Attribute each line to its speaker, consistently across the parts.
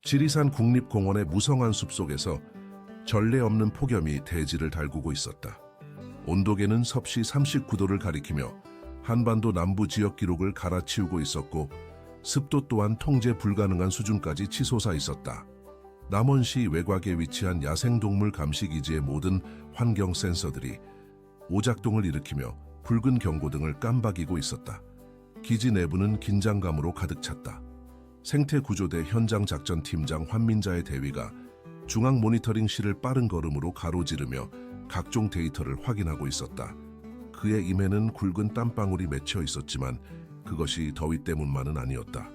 Speaker 1: 지리산 국립공원의 무성한 숲속에서 전례 없는 폭염이 대지를 달구고 있었다. 온도계는 섭씨 39도를 가리키며 한반도 남부 지역 기록을 갈아치우고 있었고 습도 또한 통제 불가능한 수준까지 치솟아 있었다. 남원시 외곽에 위치한 야생동물 감시기지의 모든 환경 센서들이 오작동을 일으키며 붉은 경고등을 깜박이고 있었다. 기지 내부는 긴장감으로 가득 찼다. 생태구조대 현장작전팀장 환민자의 대위가 중앙 모니터링실을 빠른 걸음으로 가로지르며 각종 데이터를 확인하고 있었다. 그의 임에는 굵은 땀방울이 맺혀 있었지만 그것이 더위 때문만은 아니었다.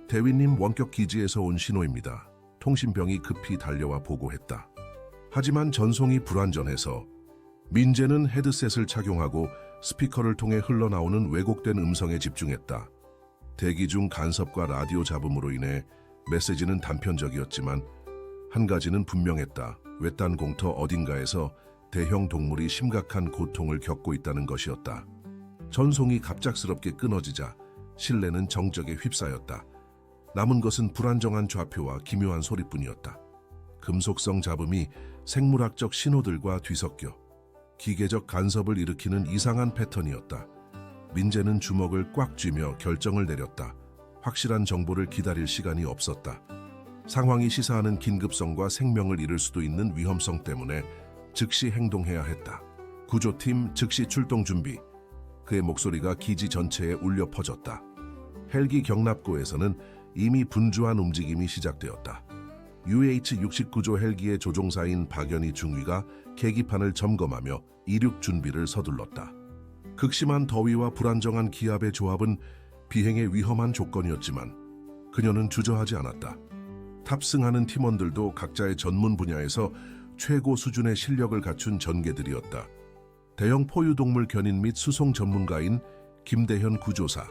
Speaker 1: 대위님, 원격 기지에서 온 신호입니다. 통신병이 급히 달려와 보고했다. 하지만 전송이 불완전해서 민재는 헤드셋을 착용하고 스피커를 통해 흘러나오는 왜곡된 음성에 집중했다. 대기 중 간섭과 라디오 잡음으로 인해 메시지는 단편적이었지만 한 가지는 분명했다. 외딴 공터 어딘가에서 대형 동물이 심각한 고통을 겪고 있다는 것이었다. 전송이 갑작스럽게 끊어지자 실내는 정적에 휩싸였다. 남은 것은 불안정한 좌표와 기묘한 소리뿐이었다. 금속성 잡음이 생물학적 신호들과 뒤섞여 기계적 간섭을 일으키는 이상한 패턴이었다. 민재는 주먹을 꽉 쥐며 결정을 내렸다. 확실한 정보를 기다릴 시간이 없었다. 상황이 시사하는 긴급성과 생명을 잃을 수도 있는 위험성 때문에 즉시 행동해야 했다. 구조팀 즉시 출동 준비. 그의 목소리가 기지 전체에 울려 퍼졌다. 헬기 경납고에서는 이미 분주한 움직임이 시작되었다. UH-69조 헬기의 조종사인 박연희 중위가 계기판을 점검하며 이륙 준비를 서둘렀다. 극심한 더위와 불안정한 기압의 조합은 비행의 위험한 조건이었지만 그녀는 주저하지 않았다. 탑승하는 팀원들도 각자의 전문 분야에서 최고 수준의 실력을 갖춘 전개들이었다. 대형 포유동물 견인 및 수송 전문가인 김대현 구조사,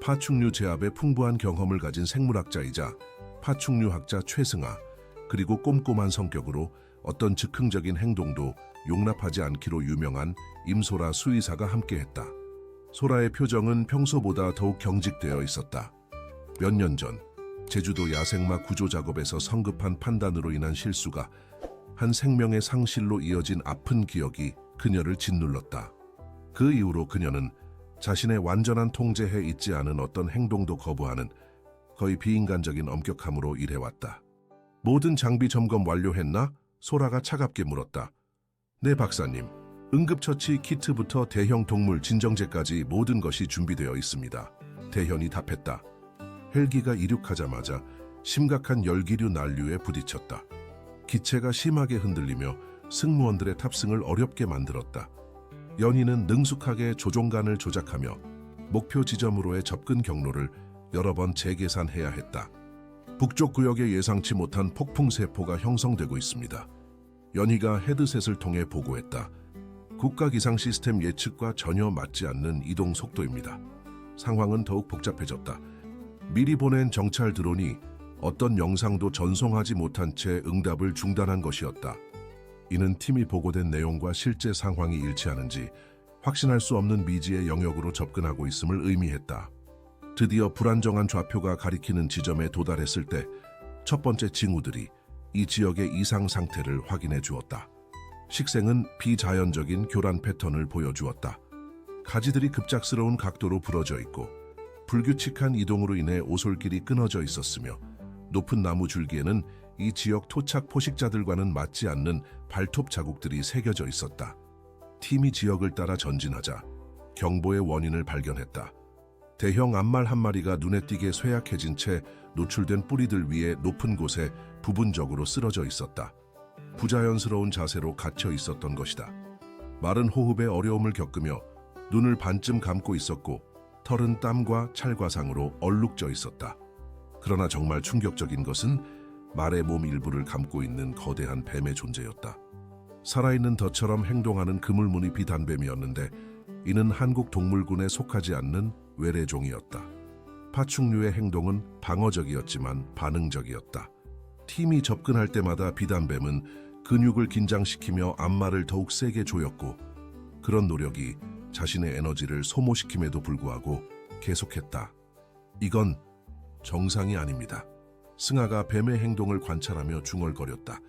Speaker 1: 파충류 제압에 풍부한 경험을 가진 생물학자이자 파충류학자 최승아, 그리고 꼼꼼한 성격으로 어떤 즉흥적인 행동도 용납하지 않기로 유명한 임소라 수의사가 함께했다. 소라의 표정은 평소보다 더욱 경직되어 있었다. 몇 년 전 제주도 야생마 구조 작업에서 성급한 판단으로 인한 실수가 한 생명의 상실로 이어진 아픈 기억이 그녀를 짓눌렀다. 그 이후로 그녀는 자신의 완전한 통제해 있지 않은 어떤 행동도 거부하는 거의 비인간적인 엄격함으로 일해왔다. 모든 장비 점검 완료했나? 소라가 차갑게 물었다. 네, 박사님. 응급처치 키트부터 대형 동물 진정제까지 모든 것이 준비되어 있습니다. 대현이 답했다. 헬기가 이륙하자마자 심각한 열기류 난류에 부딪혔다. 기체가 심하게 흔들리며 승무원들의 탑승을 어렵게 만들었다. 연희는 능숙하게 조종간을 조작하며 목표 지점으로의 접근 경로를 여러 번 재계산해야 했다. 북쪽 구역에 예상치 못한 폭풍 세포가 형성되고 있습니다. 연희가 헤드셋을 통해 보고했다. 국가 기상 시스템 예측과 전혀 맞지 않는 이동 속도입니다. 상황은 더욱 복잡해졌다. 미리 보낸 정찰 드론이 어떤 영상도 전송하지 못한 채 응답을 중단한 것이었다. 이는 팀이 보고된 내용과 실제 상황이 일치하는지 확신할 수 없는 미지의 영역으로 접근하고 있음을 의미했다. 드디어 불안정한 좌표가 가리키는 지점에 도달했을 때 첫 번째 징후들이 이 지역의 이상 상태를 확인해 주었다. 식생은 비자연적인 교란 패턴을 보여주었다. 가지들이 급작스러운 각도로 부러져 있고 불규칙한 이동으로 인해 오솔길이 끊어져 있었으며 높은 나무 줄기에는 이 지역 토착 포식자들과는 맞지 않는 발톱 자국들이 새겨져 있었다. 팀이 지역을 따라 전진하자 경보의 원인을 발견했다. 대형 암말 한 마리가 눈에 띄게 쇠약해진 채 노출된 뿌리들 위에 높은 곳에 부분적으로 쓰러져 있었다. 부자연스러운 자세로 갇혀 있었던 것이다. 마른 호흡에 어려움을 겪으며 눈을 반쯤 감고 있었고 털은 땀과 찰과상으로 얼룩져 있었다. 그러나 정말 충격적인 것은 말의 몸 일부를 감고 있는 거대한 뱀의 존재였다. 살아있는 덫처럼 행동하는 그물무늬 비단뱀이었는데 이는 한국동물군에 속하지 않는 외래종이었다. 파충류의 행동은 방어적이었지만 반응적이었다. 팀이 접근할 때마다 비단뱀은 근육을 긴장시키며 앞말을 더욱 세게 조였고 그런 노력이 자신의 에너지를 소모시킴에도 불구하고 계속했다. 이건 정상이 아닙니다. 승아가 뱀의 행동을 관찰하며 중얼거렸다.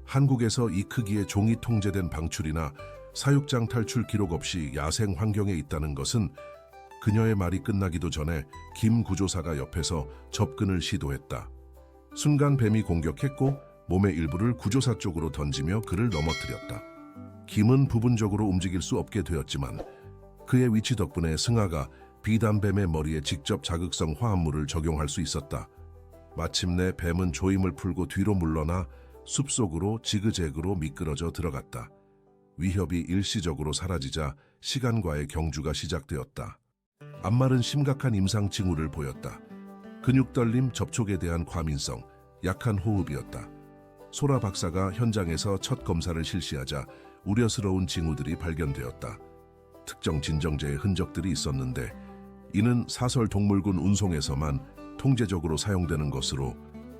Speaker 1: 한국에서 이 크기의 종이 통제된 방출이나 사육장 탈출 기록 없이 야생 환경에 있다는 것은 그녀의 말이 끝나기도 전에 김 구조사가 옆에서 접근을 시도했다. 순간 뱀이 공격했고 몸의 일부를 구조사 쪽으로 던지며 그를 넘어뜨렸다. 김은 부분적으로 움직일 수 없게 되었지만 그의 위치 덕분에 승아가 비단뱀의 머리에 직접 자극성 화합물을 적용할 수 있었다. 마침내 뱀은 조임을 풀고 뒤로 물러나 숲속으로 지그재그로 미끄러져 들어갔다. 위협이 일시적으로 사라지자 시간과의 경주가 시작되었다. 암말은 심각한 임상 징후를 보였다. 근육 떨림, 접촉에 대한 과민성, 약한 호흡이었다. 소라 박사가 현장에서 첫 검사를 실시하자 우려스러운 징후들이 발견되었다. 특정 진정제의 흔적들이 있었는데 이는 사설동물군 운송에서만 통제적으로 사용되는 것으로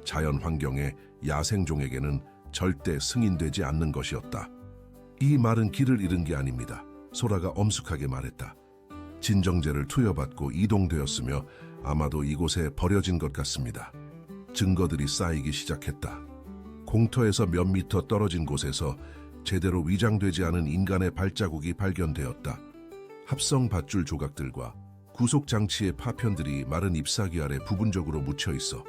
Speaker 1: 자연 환경의 야생종에게는 절대 승인되지 않는 것이었다. 이 말은 길을 잃은 게 아닙니다. 소라가 엄숙하게 말했다. 진정제를 투여받고 이동되었으며 아마도 이곳에 버려진 것 같습니다. 증거들이 쌓이기 시작했다. 공터에서 몇 미터 떨어진 곳에서 제대로 위장되지 않은 인간의 발자국이 발견되었다. 합성 밧줄 조각들과 구속장치의 파편들이 마른 잎사귀 아래 부분적으로 묻혀 있어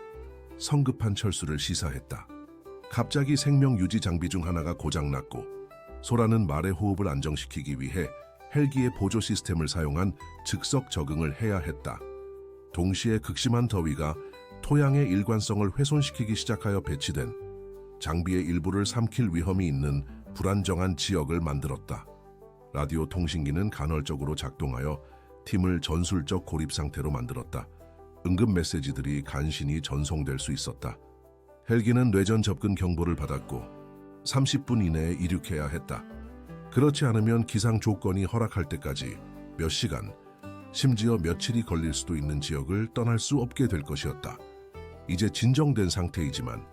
Speaker 1: 성급한 철수를 시사했다. 갑자기 생명 유지 장비 중 하나가 고장났고 소라는 말의 호흡을 안정시키기 위해 헬기의 보조 시스템을 사용한 즉석 적응을 해야 했다. 동시에 극심한 더위가 토양의 일관성을 훼손시키기 시작하여 배치된 장비의 일부를 삼킬 위험이 있는 불안정한 지역을 만들었다. 라디오 통신기는 간헐적으로 작동하여 팀을 전술적 고립 상태로 만들었다. 응급 메시지들이 간신히 전송될 수 있었다. 헬기는 뇌전 접근 경보를 받았고 30분 이내에 이륙해야 했다. 그렇지 않으면 기상 조건이 허락할 때까지 몇 시간, 심지어 며칠이 걸릴 수도 있는 지역을 떠날 수 없게 될 것이었다. 이제 진정된 상태이지만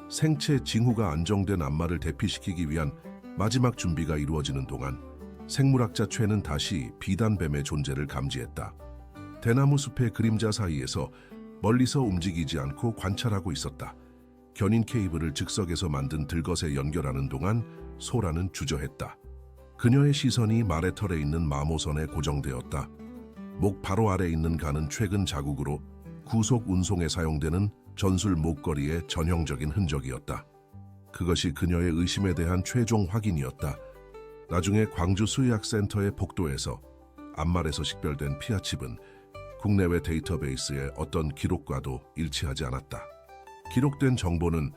Speaker 1: 생체 징후가 안정된 암말을 대피시키기 위한 마지막 준비가 이루어지는 동안 생물학자 최는 다시 비단뱀의 존재를 감지했다. 대나무 숲의 그림자 사이에서 멀리서 움직이지 않고 관찰하고 있었다. 견인 케이블을 즉석에서 만든 들것에 연결하는 동안 소라는 주저했다. 그녀의 시선이 말의 털에 있는 마모선에 고정되었다. 목 바로 아래 있는 간은 최근 자국으로 구속 운송에 사용되는 전술 목걸이의 전형적인 흔적이었다. 그것이 그녀의 의심에 대한 최종 확인이었다. 나중에 광주 수의학센터의 복도에서 암말에서 식별된 피하칩은 국내외 데이터베이스의 어떤 기록과도 일치하지 않았다. 기록된 정보는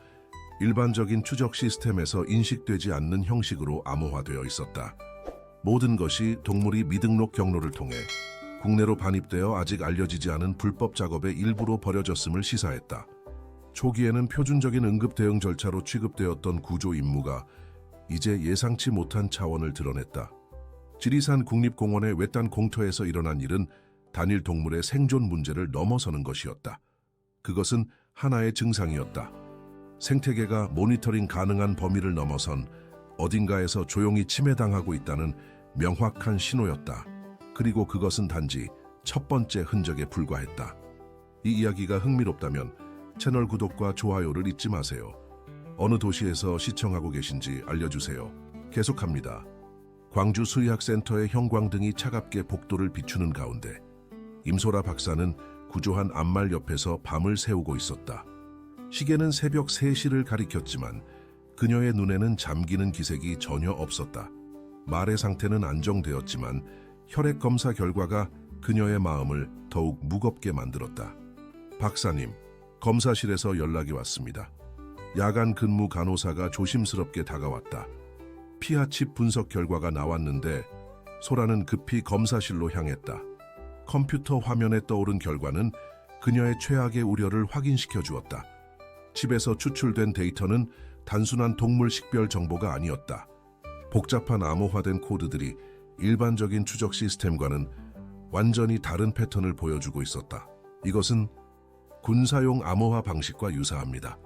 Speaker 1: 일반적인 추적 시스템에서 인식되지 않는 형식으로 암호화되어 있었다. 모든 것이 동물이 미등록 경로를 통해 국내로 반입되어 아직 알려지지 않은 불법 작업의 일부로 버려졌음을 시사했다. 초기에는 표준적인 응급 대응 절차로 취급되었던 구조 임무가 이제 예상치 못한 차원을 드러냈다. 지리산 국립공원의 외딴 공터에서 일어난 일은 단일 동물의 생존 문제를 넘어서는 것이었다. 그것은 하나의 증상이었다. 생태계가 모니터링 가능한 범위를 넘어선 어딘가에서 조용히 침해당하고 있다는 명확한 신호였다. 그리고 그것은 단지 첫 번째 흔적에 불과했다. 이 이야기가 흥미롭다면 채널 구독과 좋아요를 잊지 마세요. 어느 도시에서 시청하고 계신지 알려주세요. 계속합니다. 광주 수의학센터의 형광등이 차갑게 복도를 비추는 가운데 임소라 박사는 구조한 암말 옆에서 밤을 새우고 있었다. 시계는 새벽 3시를 가리켰지만 그녀의 눈에는 잠기는 기색이 전혀 없었다. 말의 상태는 안정되었지만 혈액 검사 결과가 그녀의 마음을 더욱 무겁게 만들었다. 박사님, 검사실에서 연락이 왔습니다. 야간 근무 간호사가 조심스럽게 다가왔다. 피하칩 분석 결과가 나왔는데 소라는 급히 검사실로 향했다. 컴퓨터 화면에 떠오른 결과는 그녀의 최악의 우려를 확인시켜 주었다. 칩에서 추출된 데이터는 단순한 동물 식별 정보가 아니었다. 복잡한 암호화된 코드들이 일반적인 추적 시스템과는 완전히 다른 패턴을 보여주고 있었다. 이것은 군사용 암호화 방식과 유사합니다.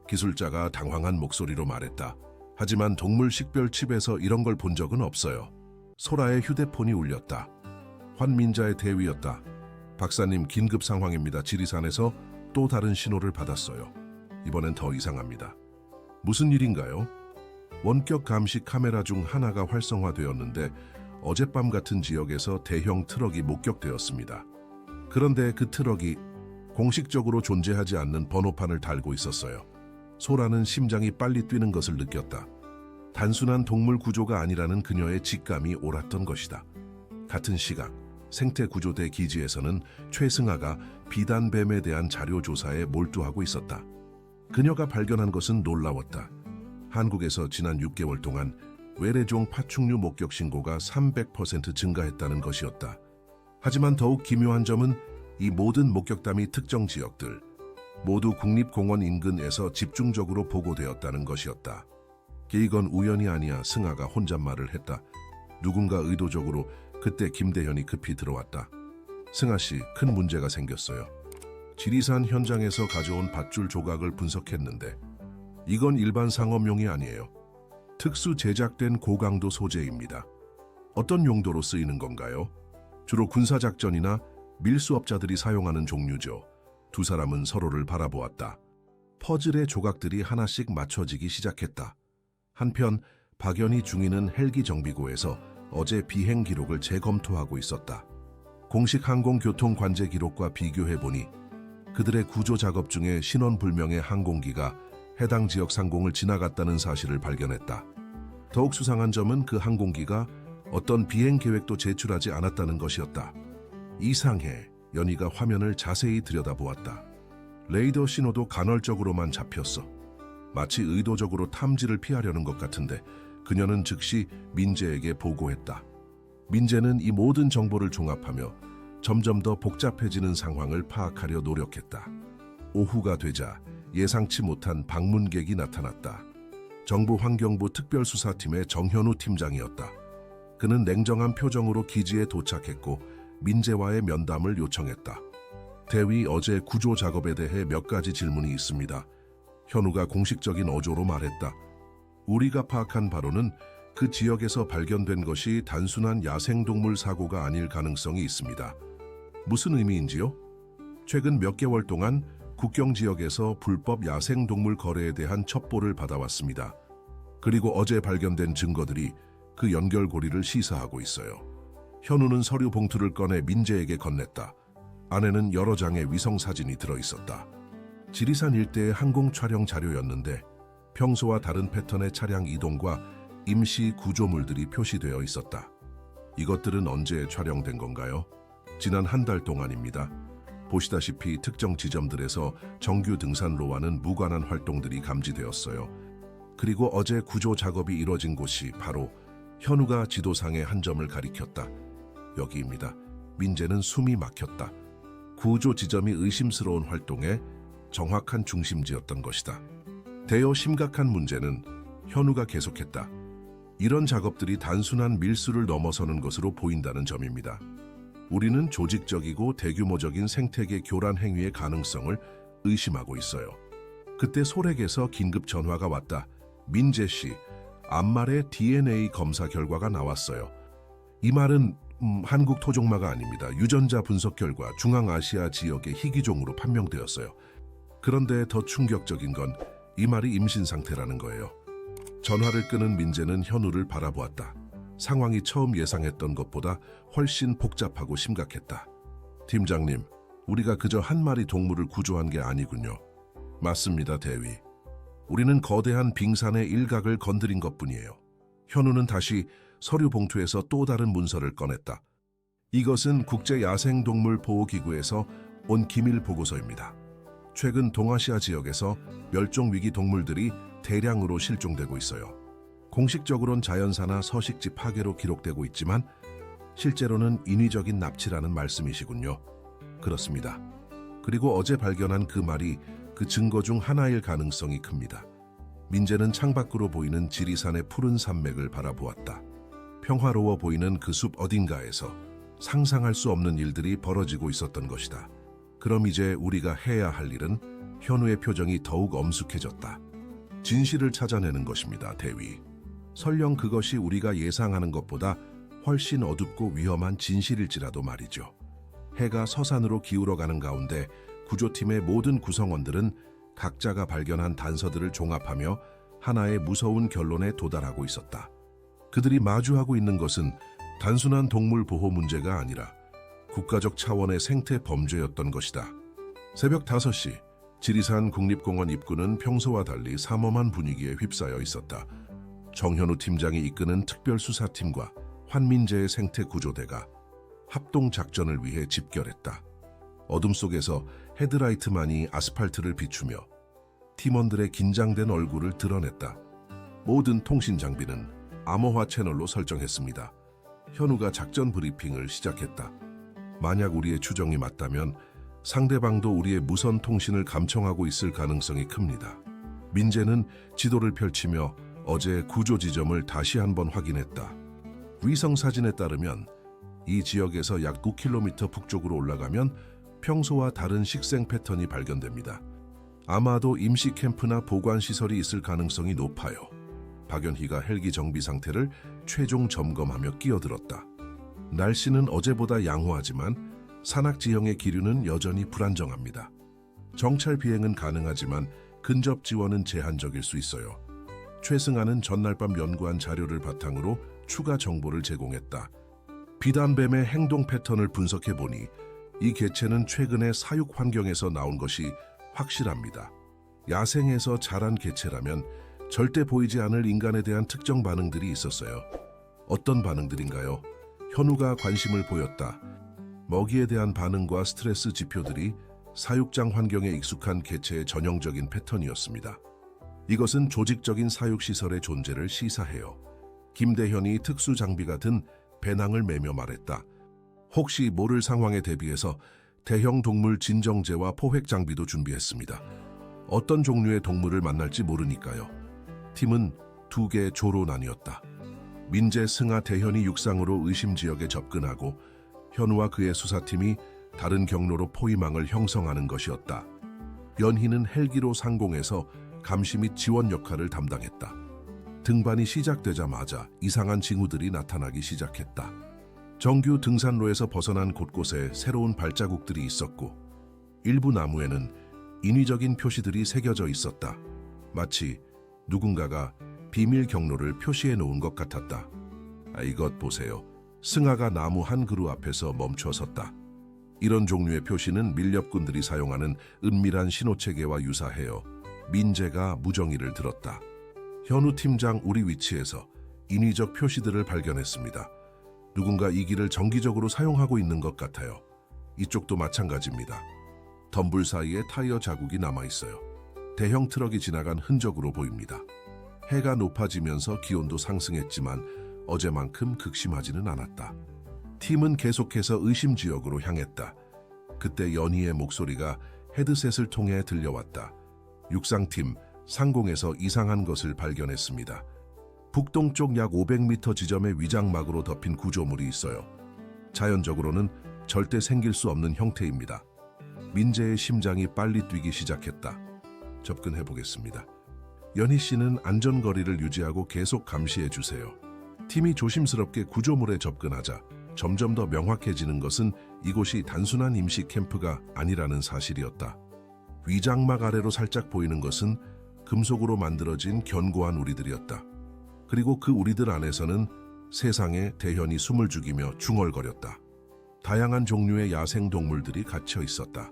Speaker 1: 기술자가 당황한 목소리로 말했다. 하지만 동물 식별 칩에서 이런 걸 본 적은 없어요. 소라의 휴대폰이 울렸다. 환민자의 대위였다. 박사님, 긴급 상황입니다. 지리산에서 또 다른 신호를 받았어요. 이번엔 더 이상합니다. 무슨 일인가요? 원격 감시 카메라 중 하나가 활성화되었는데 어젯밤 같은 지역에서 대형 트럭이 목격되었습니다. 그런데 그 트럭이 공식적으로 존재하지 않는 번호판을 달고 있었어요. 소라는 심장이 빨리 뛰는 것을 느꼈다. 단순한 동물 구조가 아니라는 그녀의 직감이 옳았던 것이다. 같은 시각, 생태구조대 기지에서는 최승아가 비단뱀에 대한 자료 조사에 몰두하고 있었다. 그녀가 발견한 것은 놀라웠다. 한국에서 지난 6개월 동안 외래종 파충류 목격 신고가 300% 증가했다는 것이었다. 하지만 더욱 기묘한 점은 이 모든 목격담이 특정 지역들, 모두 국립공원 인근에서 집중적으로 보고되었다는 것이었다. 이건 우연이 아니야. 승아가 혼잣말을 했다. 누군가 의도적으로. 그때 김대현이 급히 들어왔다. 승아 씨, 큰 문제가 생겼어요. 지리산 현장에서 가져온 밧줄 조각을 분석했는데 이건 일반 상업용이 아니에요. 특수 제작된 고강도 소재입니다. 어떤 용도로 쓰이는 건가요? 주로 군사작전이나 밀수업자들이 사용하는 종류죠. 두 사람은 서로를 바라보았다. 퍼즐의 조각들이 하나씩 맞춰지기 시작했다. 한편 박연희 중위는 헬기 정비고에서 어제 비행 기록을 재검토하고 있었다. 공식 항공교통 관제 기록과 비교해보니 그들의 구조 작업 중에 신원불명의 항공기가 해당 지역 상공을 지나갔다는 사실을 발견했다. 더욱 수상한 점은 그 항공기가 어떤 비행 계획도 제출하지 않았다는 것이었다. 이상해. 연희가 화면을 자세히 들여다보았다. 레이더 신호도 간헐적으로만 잡혔어. 마치 의도적으로 탐지를 피하려는 것 같은데 그녀는 즉시 민재에게 보고했다. 민재는 이 모든 정보를 종합하며 점점 더 복잡해지는 상황을 파악하려 노력했다. 오후가 되자 예상치 못한 방문객이 나타났다. 정부환경부 특별수사팀의 정현우 팀장이었다. 그는 냉정한 표정으로 기지에 도착했고 민재와의 면담을 요청했다. 대위, 어제 구조 작업에 대해 몇 가지 질문이 있습니다. 현우가 공식적인 어조로 말했다. 우리가 파악한 바로는 그 지역에서 발견된 것이 단순한 야생동물 사고가 아닐 가능성이 있습니다. 무슨 의미인지요? 최근 몇 개월 동안 국경 지역에서 불법 야생동물 거래에 대한 첩보를 받아왔습니다. 그리고 어제 발견된 증거들이 그 연결고리를 시사하고 있어요. 현우는 서류 봉투를 꺼내 민재에게 건넸다. 안에는 여러 장의 위성사진이 들어있었다. 지리산 일대의 항공 촬영 자료였는데 평소와 다른 패턴의 차량 이동과 임시 구조물들이 표시되어 있었다. 이것들은 언제 촬영된 건가요? 지난 한 달 동안입니다. 보시다시피 특정 지점들에서 정규 등산로와는 무관한 활동들이 감지되었어요. 그리고 어제 구조 작업이 이뤄진 곳이 바로 현우가 지도상의 한 점을 가리켰다. 여기입니다. 민재는 숨이 막혔다. 구조 지점이 의심스러운 활동의 정확한 중심지였던 것이다. 대여 심각한 문제는 현우가 계속했다. 이런 작업들이 단순한 밀수를 넘어서는 것으로 보인다는 점입니다. 우리는 조직적이고 대규모적인 생태계 교란 행위의 가능성을 의심하고 있어요. 그때 소렉에서 긴급 전화가 왔다. 민재 씨, 앞말의 DNA 검사 결과가 나왔어요. 이 말은 한국 토종마가 아닙니다. 유전자 분석 결과 중앙아시아 지역의 희귀종으로 판명되었어요. 그런데 더 충격적인 건 이 말이 임신 상태라는 거예요. 전화를 끊은 민재는 현우를 바라보았다. 상황이 처음 예상했던 것보다 훨씬 복잡하고 심각했다. 팀장님, 우리가 그저 한 마리 동물을 구조한 게 아니군요. 맞습니다, 대위. 우리는 거대한 빙산의 일각을 건드린 것뿐이에요. 현우는 다시 서류 봉투에서 또 다른 문서를 꺼냈다. 이것은 국제야생동물보호기구에서 온 기밀 보고서입니다. 최근 동아시아 지역에서 멸종위기 동물들이 대량으로 실종되고 있어요. 공식적으로는 자연사나 서식지 파괴로 기록되고 있지만 실제로는 인위적인 납치라는 말씀이시군요. 그렇습니다. 그리고 어제 발견한 그 말이 그 증거 중 하나일 가능성이 큽니다. 민재는 창밖으로 보이는 지리산의 푸른 산맥을 바라보았다. 평화로워 보이는 그 숲 어딘가에서 상상할 수 없는 일들이 벌어지고 있었던 것이다. 그럼 이제 우리가 해야 할 일은 현우의 표정이 더욱 엄숙해졌다. 진실을 찾아내는 것입니다, 대위. 설령 그것이 우리가 예상하는 것보다 훨씬 어둡고 위험한 진실일지라도 말이죠. 해가 서산으로 기울어가는 가운데 구조팀의 모든 구성원들은 각자가 발견한 단서들을 종합하며 하나의 무서운 결론에 도달하고 있었다. 그들이 마주하고 있는 것은 단순한 동물 보호 문제가 아니라 국가적 차원의 생태 범죄였던 것이다. 새벽 5시, 지리산 국립공원 입구는 평소와 달리 삼엄한 분위기에 휩싸여 있었다. 정현우 팀장이 이끄는 특별수사팀과 환민재의 생태구조대가 합동작전을 위해 집결했다. 어둠 속에서 헤드라이트만이 아스팔트를 비추며 팀원들의 긴장된 얼굴을 드러냈다. 모든 통신 장비는 암호화 채널로 설정했습니다. 현우가 작전 브리핑을 시작했다. 만약 우리의 추정이 맞다면 상대방도 우리의 무선 통신을 감청하고 있을 가능성이 큽니다. 민재는 지도를 펼치며 어제 구조 지점을 다시 한번 확인했다. 위성 사진에 따르면 이 지역에서 약 9km 북쪽으로 올라가면 평소와 다른 식생 패턴이 발견됩니다. 아마도 임시 캠프나 보관 시설이 있을 가능성이 높아요. 박연희가 헬기 정비 상태를 최종 점검하며 끼어들었다. 날씨는 어제보다 양호하지만 산악 지형의 기류는 여전히 불안정합니다. 정찰 비행은 가능하지만 근접 지원은 제한적일 수 있어요. 최승아는 전날 밤 연구한 자료를 바탕으로 추가 정보를 제공했다. 비단뱀의 행동 패턴을 분석해보니 이 개체는 최근에 사육 환경에서 나온 것이 확실합니다. 야생에서 자란 개체라면 절대 보이지 않을 인간에 대한 특정 반응들이 있었어요. 어떤 반응들인가요? 현우가 관심을 보였다. 먹이에 대한 반응과 스트레스 지표들이 사육장 환경에 익숙한 개체의 전형적인 패턴이었습니다. 이것은 조직적인 사육시설의 존재를 시사해요. 김대현이 특수장비가 든 배낭을 메며 말했다. 혹시 모를 상황에 대비해서 대형 동물 진정제와 포획 장비도 준비했습니다. 어떤 종류의 동물을 만날지 모르니까요. 팀은 2개 조로 나뉘었다. 민재, 승아, 대현이 육상으로 의심 지역에 접근하고 현우와 그의 수사팀이 다른 경로로 포위망을 형성하는 것이었다. 연희는 헬기로 상공에서 감시 및 지원 역할을 담당했다. 등반이 시작되자마자 이상한 징후들이 나타나기 시작했다. 정규 등산로에서 벗어난 곳곳에 새로운 발자국들이 있었고 일부 나무에는 인위적인 표시들이 새겨져 있었다. 마치 누군가가 비밀 경로를 표시해 놓은 것 같았다. 이것 보세요. 승아가 나무 한 그루 앞에서 멈춰 섰다. 이런 종류의 표시는 밀렵꾼들이 사용하는 은밀한 신호체계와 유사해요. 민재가 무정의를 들었다. 현우 팀장, 우리 위치에서 인위적 표시들을 발견했습니다. 누군가 이 길을 정기적으로 사용하고 있는 것 같아요. 이쪽도 마찬가지입니다. 덤불 사이에 타이어 자국이 남아있어요. 대형 트럭이 지나간 흔적으로 보입니다. 해가 높아지면서 기온도 상승했지만 어제만큼 극심하지는 않았다. 팀은 계속해서 의심 지역으로 향했다. 그때 연희의 목소리가 헤드셋을 통해 들려왔다. 육상팀, 상공에서 이상한 것을 발견했습니다. 북동쪽 약 500m 지점의 위장막으로 덮인 구조물이 있어요. 자연적으로는 절대 생길 수 없는 형태입니다. 민재의 심장이 빨리 뛰기 시작했다. 접근해 보겠습니다. 연희 씨는 안전거리를 유지하고 계속 감시해 주세요. 팀이 조심스럽게 구조물에 접근하자 점점 더 명확해지는 것은 이곳이 단순한 임시 캠프가 아니라는 사실이었다. 위장막 아래로 살짝 보이는 것은 금속으로 만들어진 견고한 우리들이었다. 그리고 그 우리들 안에서는 세상에 대현이 숨을 죽이며 중얼거렸다. 다양한 종류의 야생 동물들이 갇혀 있었다.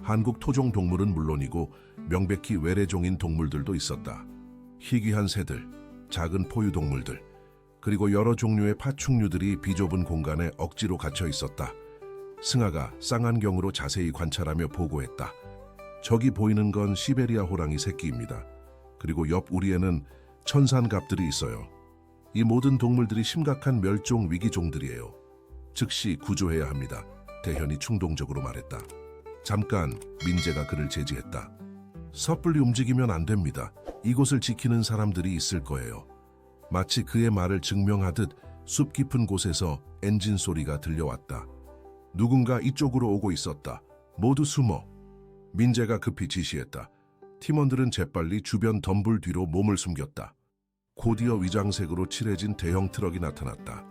Speaker 1: 한국 토종 동물은 물론이고 명백히 외래종인 동물들도 있었다. 희귀한 새들, 작은 포유 동물들, 그리고 여러 종류의 파충류들이 비좁은 공간에 억지로 갇혀 있었다. 승아가 쌍안경으로 자세히 관찰하며 보고했다. 저기 보이는 건 시베리아 호랑이 새끼입니다. 그리고 옆 우리에는 천산갑들이 있어요. 이 모든 동물들이 심각한 멸종 위기종들이에요. 즉시 구조해야 합니다. 대현이 충동적으로 말했다. 잠깐, 민재가 그를 제지했다. 섣불리 움직이면 안 됩니다. 이곳을 지키는 사람들이 있을 거예요. 마치 그의 말을 증명하듯 숲 깊은 곳에서 엔진 소리가 들려왔다. 누군가 이쪽으로 오고 있었다. 모두 숨어. 민재가 급히 지시했다. 팀원들은 재빨리 주변 덤불 뒤로 몸을 숨겼다. 곧이어 위장색으로 칠해진 대형 트럭이 나타났다.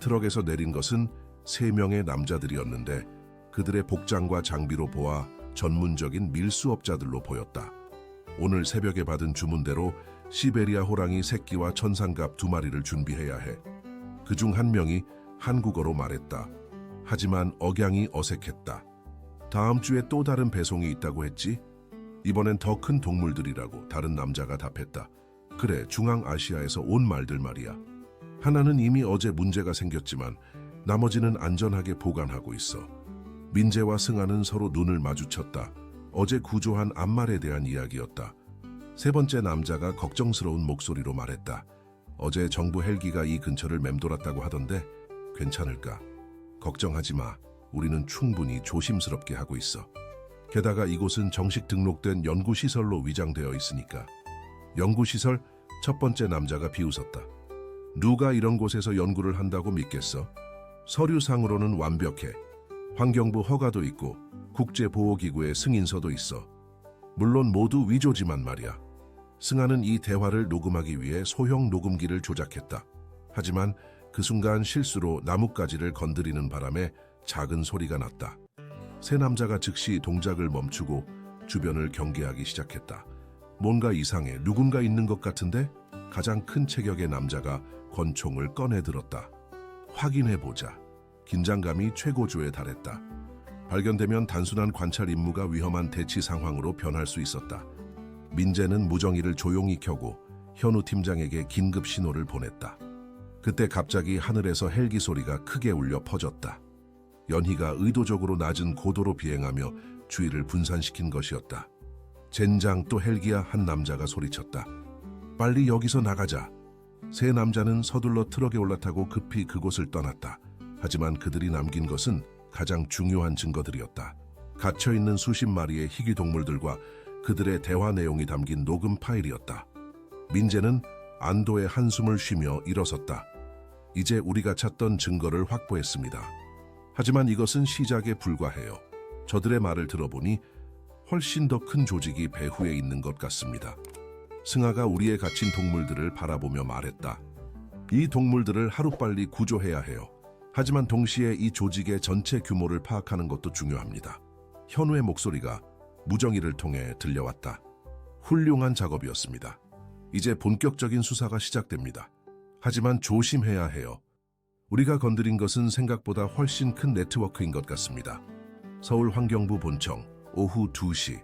Speaker 1: 트럭에서 내린 것은 3명의 남자들이었는데 그들의 복장과 장비로 보아 전문적인 밀수업자들로 보였다. 오늘 새벽에 받은 주문대로 시베리아 호랑이 새끼와 천상갑 2마리를 준비해야 해. 그중 한 명이 한국어로 말했다. 하지만 억양이 어색했다. 다음 주에 또 다른 배송이 있다고 했지? 이번엔 더 큰 동물들이라고 다른 남자가 답했다. 그래, 중앙아시아에서 온 말들 말이야. 하나는 이미 어제 문제가 생겼지만 나머지는 안전하게 보관하고 있어. 민재와 승아는 서로 눈을 마주쳤다. 어제 구조한 암말에 대한 이야기였다. 세 번째 남자가 걱정스러운 목소리로 말했다. 어제 정부 헬기가 이 근처를 맴돌았다고 하던데 괜찮을까? 걱정하지 마. 우리는 충분히 조심스럽게 하고 있어. 게다가 이곳은 정식 등록된 연구시설로 위장되어 있으니까. 연구시설? 첫 번째 남자가 비웃었다. 누가 이런 곳에서 연구를 한다고 믿겠어? 서류상으로는 완벽해. 환경부 허가도 있고 국제보호기구의 승인서도 있어. 물론 모두 위조지만 말이야. 승아는 이 대화를 녹음하기 위해 소형 녹음기를 조작했다. 하지만 그 순간 실수로 나뭇가지를 건드리는 바람에 작은 소리가 났다. 세 남자가 즉시 동작을 멈추고 주변을 경계하기 시작했다. 뭔가 이상해. 누군가 있는 것 같은데? 가장 큰 체격의 남자가 권총을 꺼내 들었다. 확인해보자. 긴장감이 최고조에 달했다. 발견되면 단순한 관찰 임무가 위험한 대치 상황으로 변할 수 있었다. 민재는 무정이를 조용히 켜고 현우 팀장에게 긴급 신호를 보냈다. 그때 갑자기 하늘에서 헬기 소리가 크게 울려 퍼졌다. 연희가 의도적으로 낮은 고도로 비행하며 주위를 분산시킨 것이었다. 젠장, 또 헬기야. 한 남자가 소리쳤다. 빨리 여기서 나가자. 세 남자는 서둘러 트럭에 올라타고 급히 그곳을 떠났다. 하지만 그들이 남긴 것은 가장 중요한 증거들이었다. 갇혀있는 수십 마리의 희귀 동물들과 그들의 대화 내용이 담긴 녹음 파일이었다. 민재는 안도의 한숨을 쉬며 일어섰다. 이제 우리가 찾던 증거를 확보했습니다. 하지만 이것은 시작에 불과해요. 저들의 말을 들어보니 훨씬 더 큰 조직이 배후에 있는 것 같습니다. 승아가 우리의 갇힌 동물들을 바라보며 말했다. 이 동물들을 하루빨리 구조해야 해요. 하지만 동시에 이 조직의 전체 규모를 파악하는 것도 중요합니다. 현우의 목소리가 무정이를 통해 들려왔다. 훌륭한 작업이었습니다. 이제 본격적인 수사가 시작됩니다. 하지만 조심해야 해요. 우리가 건드린 것은 생각보다 훨씬 큰 네트워크인 것 같습니다. 서울 환경부 본청, 오후 2시.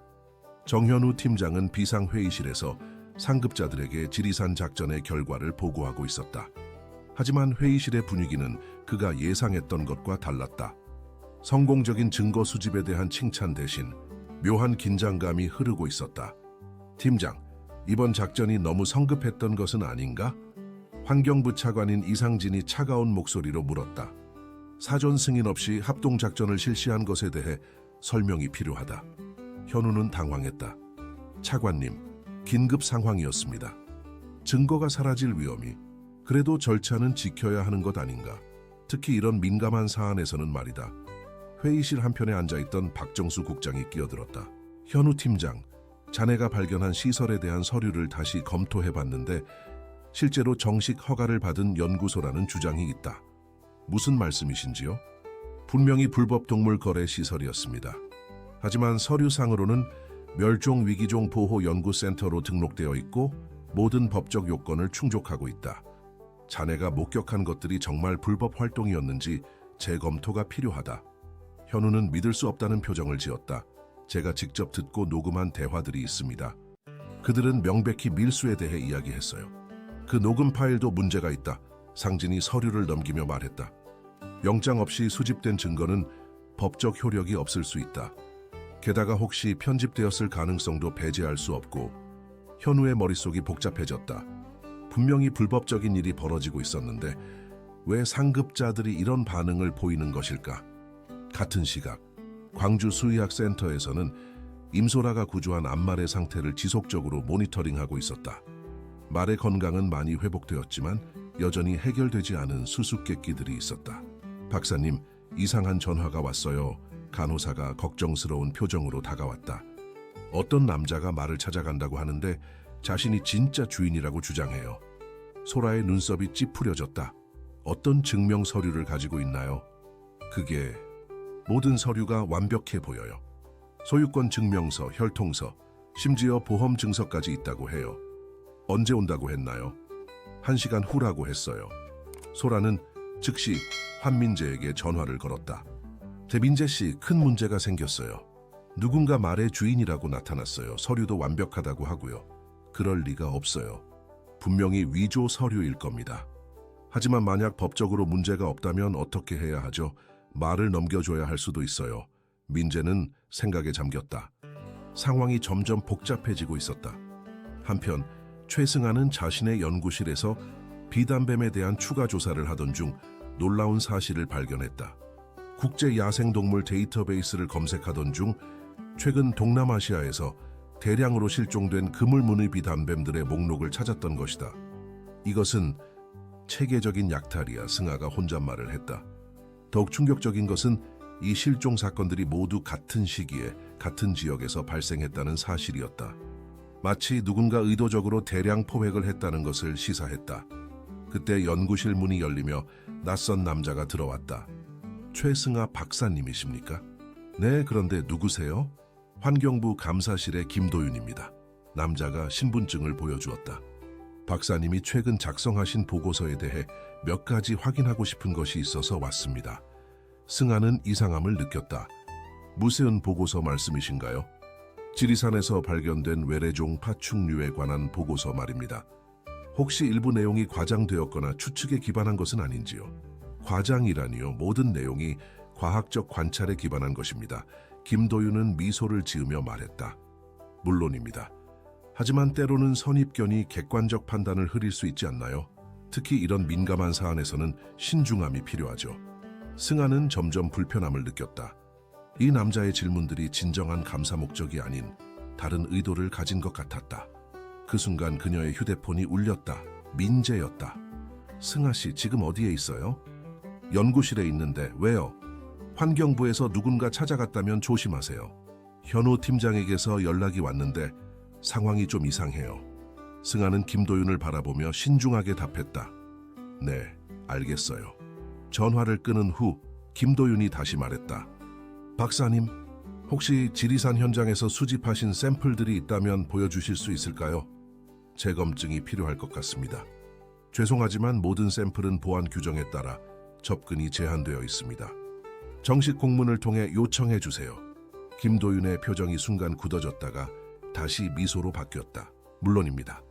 Speaker 1: 정현우 팀장은 비상회의실에서 상급자들에게 지리산 작전의 결과를 보고하고 있었다. 하지만 회의실의 분위기는 그가 예상했던 것과 달랐다. 성공적인 증거 수집에 대한 칭찬 대신 묘한 긴장감이 흐르고 있었다. 팀장, 이번 작전이 너무 성급했던 것은 아닌가? 환경부 차관인 이상진이 차가운 목소리로 물었다. 사전 승인 없이 합동작전을 실시한 것에 대해 설명이 필요하다. 현우는 당황했다. 차관님, 긴급 상황이었습니다. 증거가 사라질 위험이. 그래도 절차는 지켜야 하는 것 아닌가. 특히 이런 민감한 사안에서는 말이다. 회의실 한편에 앉아있던 박정수 국장이 끼어들었다. 현우 팀장, 자네가 발견한 시설에 대한 서류를 다시 검토해봤는데 실제로 정식 허가를 받은 연구소라는 주장이 있다. 무슨 말씀이신지요? 분명히 불법 동물 거래 시설이었습니다. 하지만 서류상으로는 멸종위기종 보호연구센터로 등록되어 있고 모든 법적 요건을 충족하고 있다. 자네가 목격한 것들이 정말 불법 활동이었는지 재검토가 필요하다. 현우는 믿을 수 없다는 표정을 지었다. 제가 직접 듣고 녹음한 대화들이 있습니다. 그들은 명백히 밀수에 대해 이야기했어요. 그 녹음 파일도 문제가 있다. 상진이 서류를 넘기며 말했다. 영장 없이 수집된 증거는 법적 효력이 없을 수 있다. 게다가 혹시 편집되었을 가능성도 배제할 수 없고. 현우의 머릿속이 복잡해졌다. 분명히 불법적인 일이 벌어지고 있었는데 왜 상급자들이 이런 반응을 보이는 것일까? 같은 시각, 광주 수의학센터에서는 임소라가 구조한 암말의 상태를 지속적으로 모니터링하고 있었다. 말의 건강은 많이 회복되었지만 여전히 해결되지 않은 수수께끼들이 있었다. 박사님, 이상한 전화가 왔어요. 간호사가 걱정스러운 표정으로 다가왔다. 어떤 남자가 말을 찾아간다고 하는데 자신이 진짜 주인이라고 주장해요. 소라의 눈썹이 찌푸려졌다. 어떤 증명 서류를 가지고 있나요? 모든 서류가 완벽해 보여요. 소유권 증명서, 혈통서, 심지어 보험 증서까지 있다고 해요. 언제 온다고 했나요? 1시간 후라고 했어요. 소라는 즉시 환민재에게 전화를 걸었다. 대민재 씨, 큰 문제가 생겼어요. 누군가 말의 주인이라고 나타났어요. 서류도 완벽하다고 하고요. 그럴 리가 없어요. 분명히 위조 서류일 겁니다. 하지만 만약 법적으로 문제가 없다면 어떻게 해야 하죠? 말을 넘겨줘야 할 수도 있어요. 민재는 생각에 잠겼다. 상황이 점점 복잡해지고 있었다. 한편 최승아는 자신의 연구실에서 비단뱀에 대한 추가 조사를 하던 중 놀라운 사실을 발견했다. 국제 야생동물 데이터베이스를 검색하던 중 최근 동남아시아에서 대량으로 실종된 그물무늬 비단뱀들의 목록을 찾았던 것이다. 이것은 체계적인 약탈이야. 승아가 혼잣말을 했다. 더욱 충격적인 것은 이 실종 사건들이 모두 같은 시기에 같은 지역에서 발생했다는 사실이었다. 마치 누군가 의도적으로 대량 포획을 했다는 것을 시사했다. 그때 연구실 문이 열리며 낯선 남자가 들어왔다. 최승아 박사님이십니까? 네, 그런데 누구세요? 환경부 감사실의 김도윤입니다. 남자가 신분증을 보여주었다. 박사님이 최근 작성하신 보고서에 대해 몇 가지 확인하고 싶은 것이 있어서 왔습니다. 승아는 이상함을 느꼈다. 무슨 보고서 말씀이신가요? 지리산에서 발견된 외래종 파충류에 관한 보고서 말입니다. 혹시 일부 내용이 과장되었거나 추측에 기반한 것은 아닌지요? 과장이라니요. 모든 내용이 과학적 관찰에 기반한 것입니다. 김도윤은 미소를 지으며 말했다. 물론입니다. 하지만 때로는 선입견이 객관적 판단을 흐릴 수 있지 않나요? 특히 이런 민감한 사안에서는 신중함이 필요하죠. 승아는 점점 불편함을 느꼈다. 이 남자의 질문들이 진정한 감사 목적이 아닌 다른 의도를 가진 것 같았다. 그 순간 그녀의 휴대폰이 울렸다. 민재였다. 승아 씨, 지금 어디에 있어요? 연구실에 있는데 왜요? 환경부에서 누군가 찾아갔다면 조심하세요. 현우 팀장에게서 연락이 왔는데 상황이 좀 이상해요. 승아는 김도윤을 바라보며 신중하게 답했다. 네, 알겠어요. 전화를 끊은 후 김도윤이 다시 말했다. 박사님, 혹시 지리산 현장에서 수집하신 샘플들이 있다면 보여주실 수 있을까요? 재검증이 필요할 것 같습니다. 죄송하지만 모든 샘플은 보안 규정에 따라 접근이 제한되어 있습니다. 정식 공문을 통해 요청해 주세요. 김도윤의 표정이 순간 굳어졌다가 다시 미소로 바뀌었다. 물론입니다.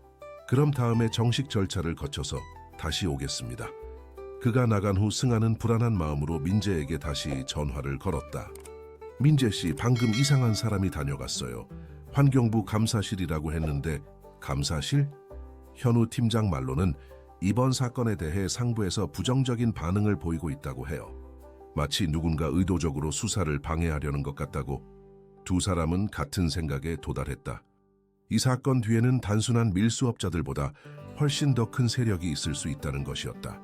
Speaker 1: 그럼 다음에 정식 절차를 거쳐서 다시 오겠습니다. 그가 나간 후 승아는 불안한 마음으로 민재에게 다시 전화를 걸었다. 민재 씨, 방금 이상한 사람이 다녀갔어요. 환경부 감사실이라고 했는데 감사실? 현우 팀장 말로는 이번 사건에 대해 상부에서 부정적인 반응을 보이고 있다고 해요. 마치 누군가 의도적으로 수사를 방해하려는 것 같다고. 두 사람은 같은 생각에 도달했다. 이 사건 뒤에는 단순한 밀수업자들보다 훨씬 더 큰 세력이 있을 수 있다는 것이었다.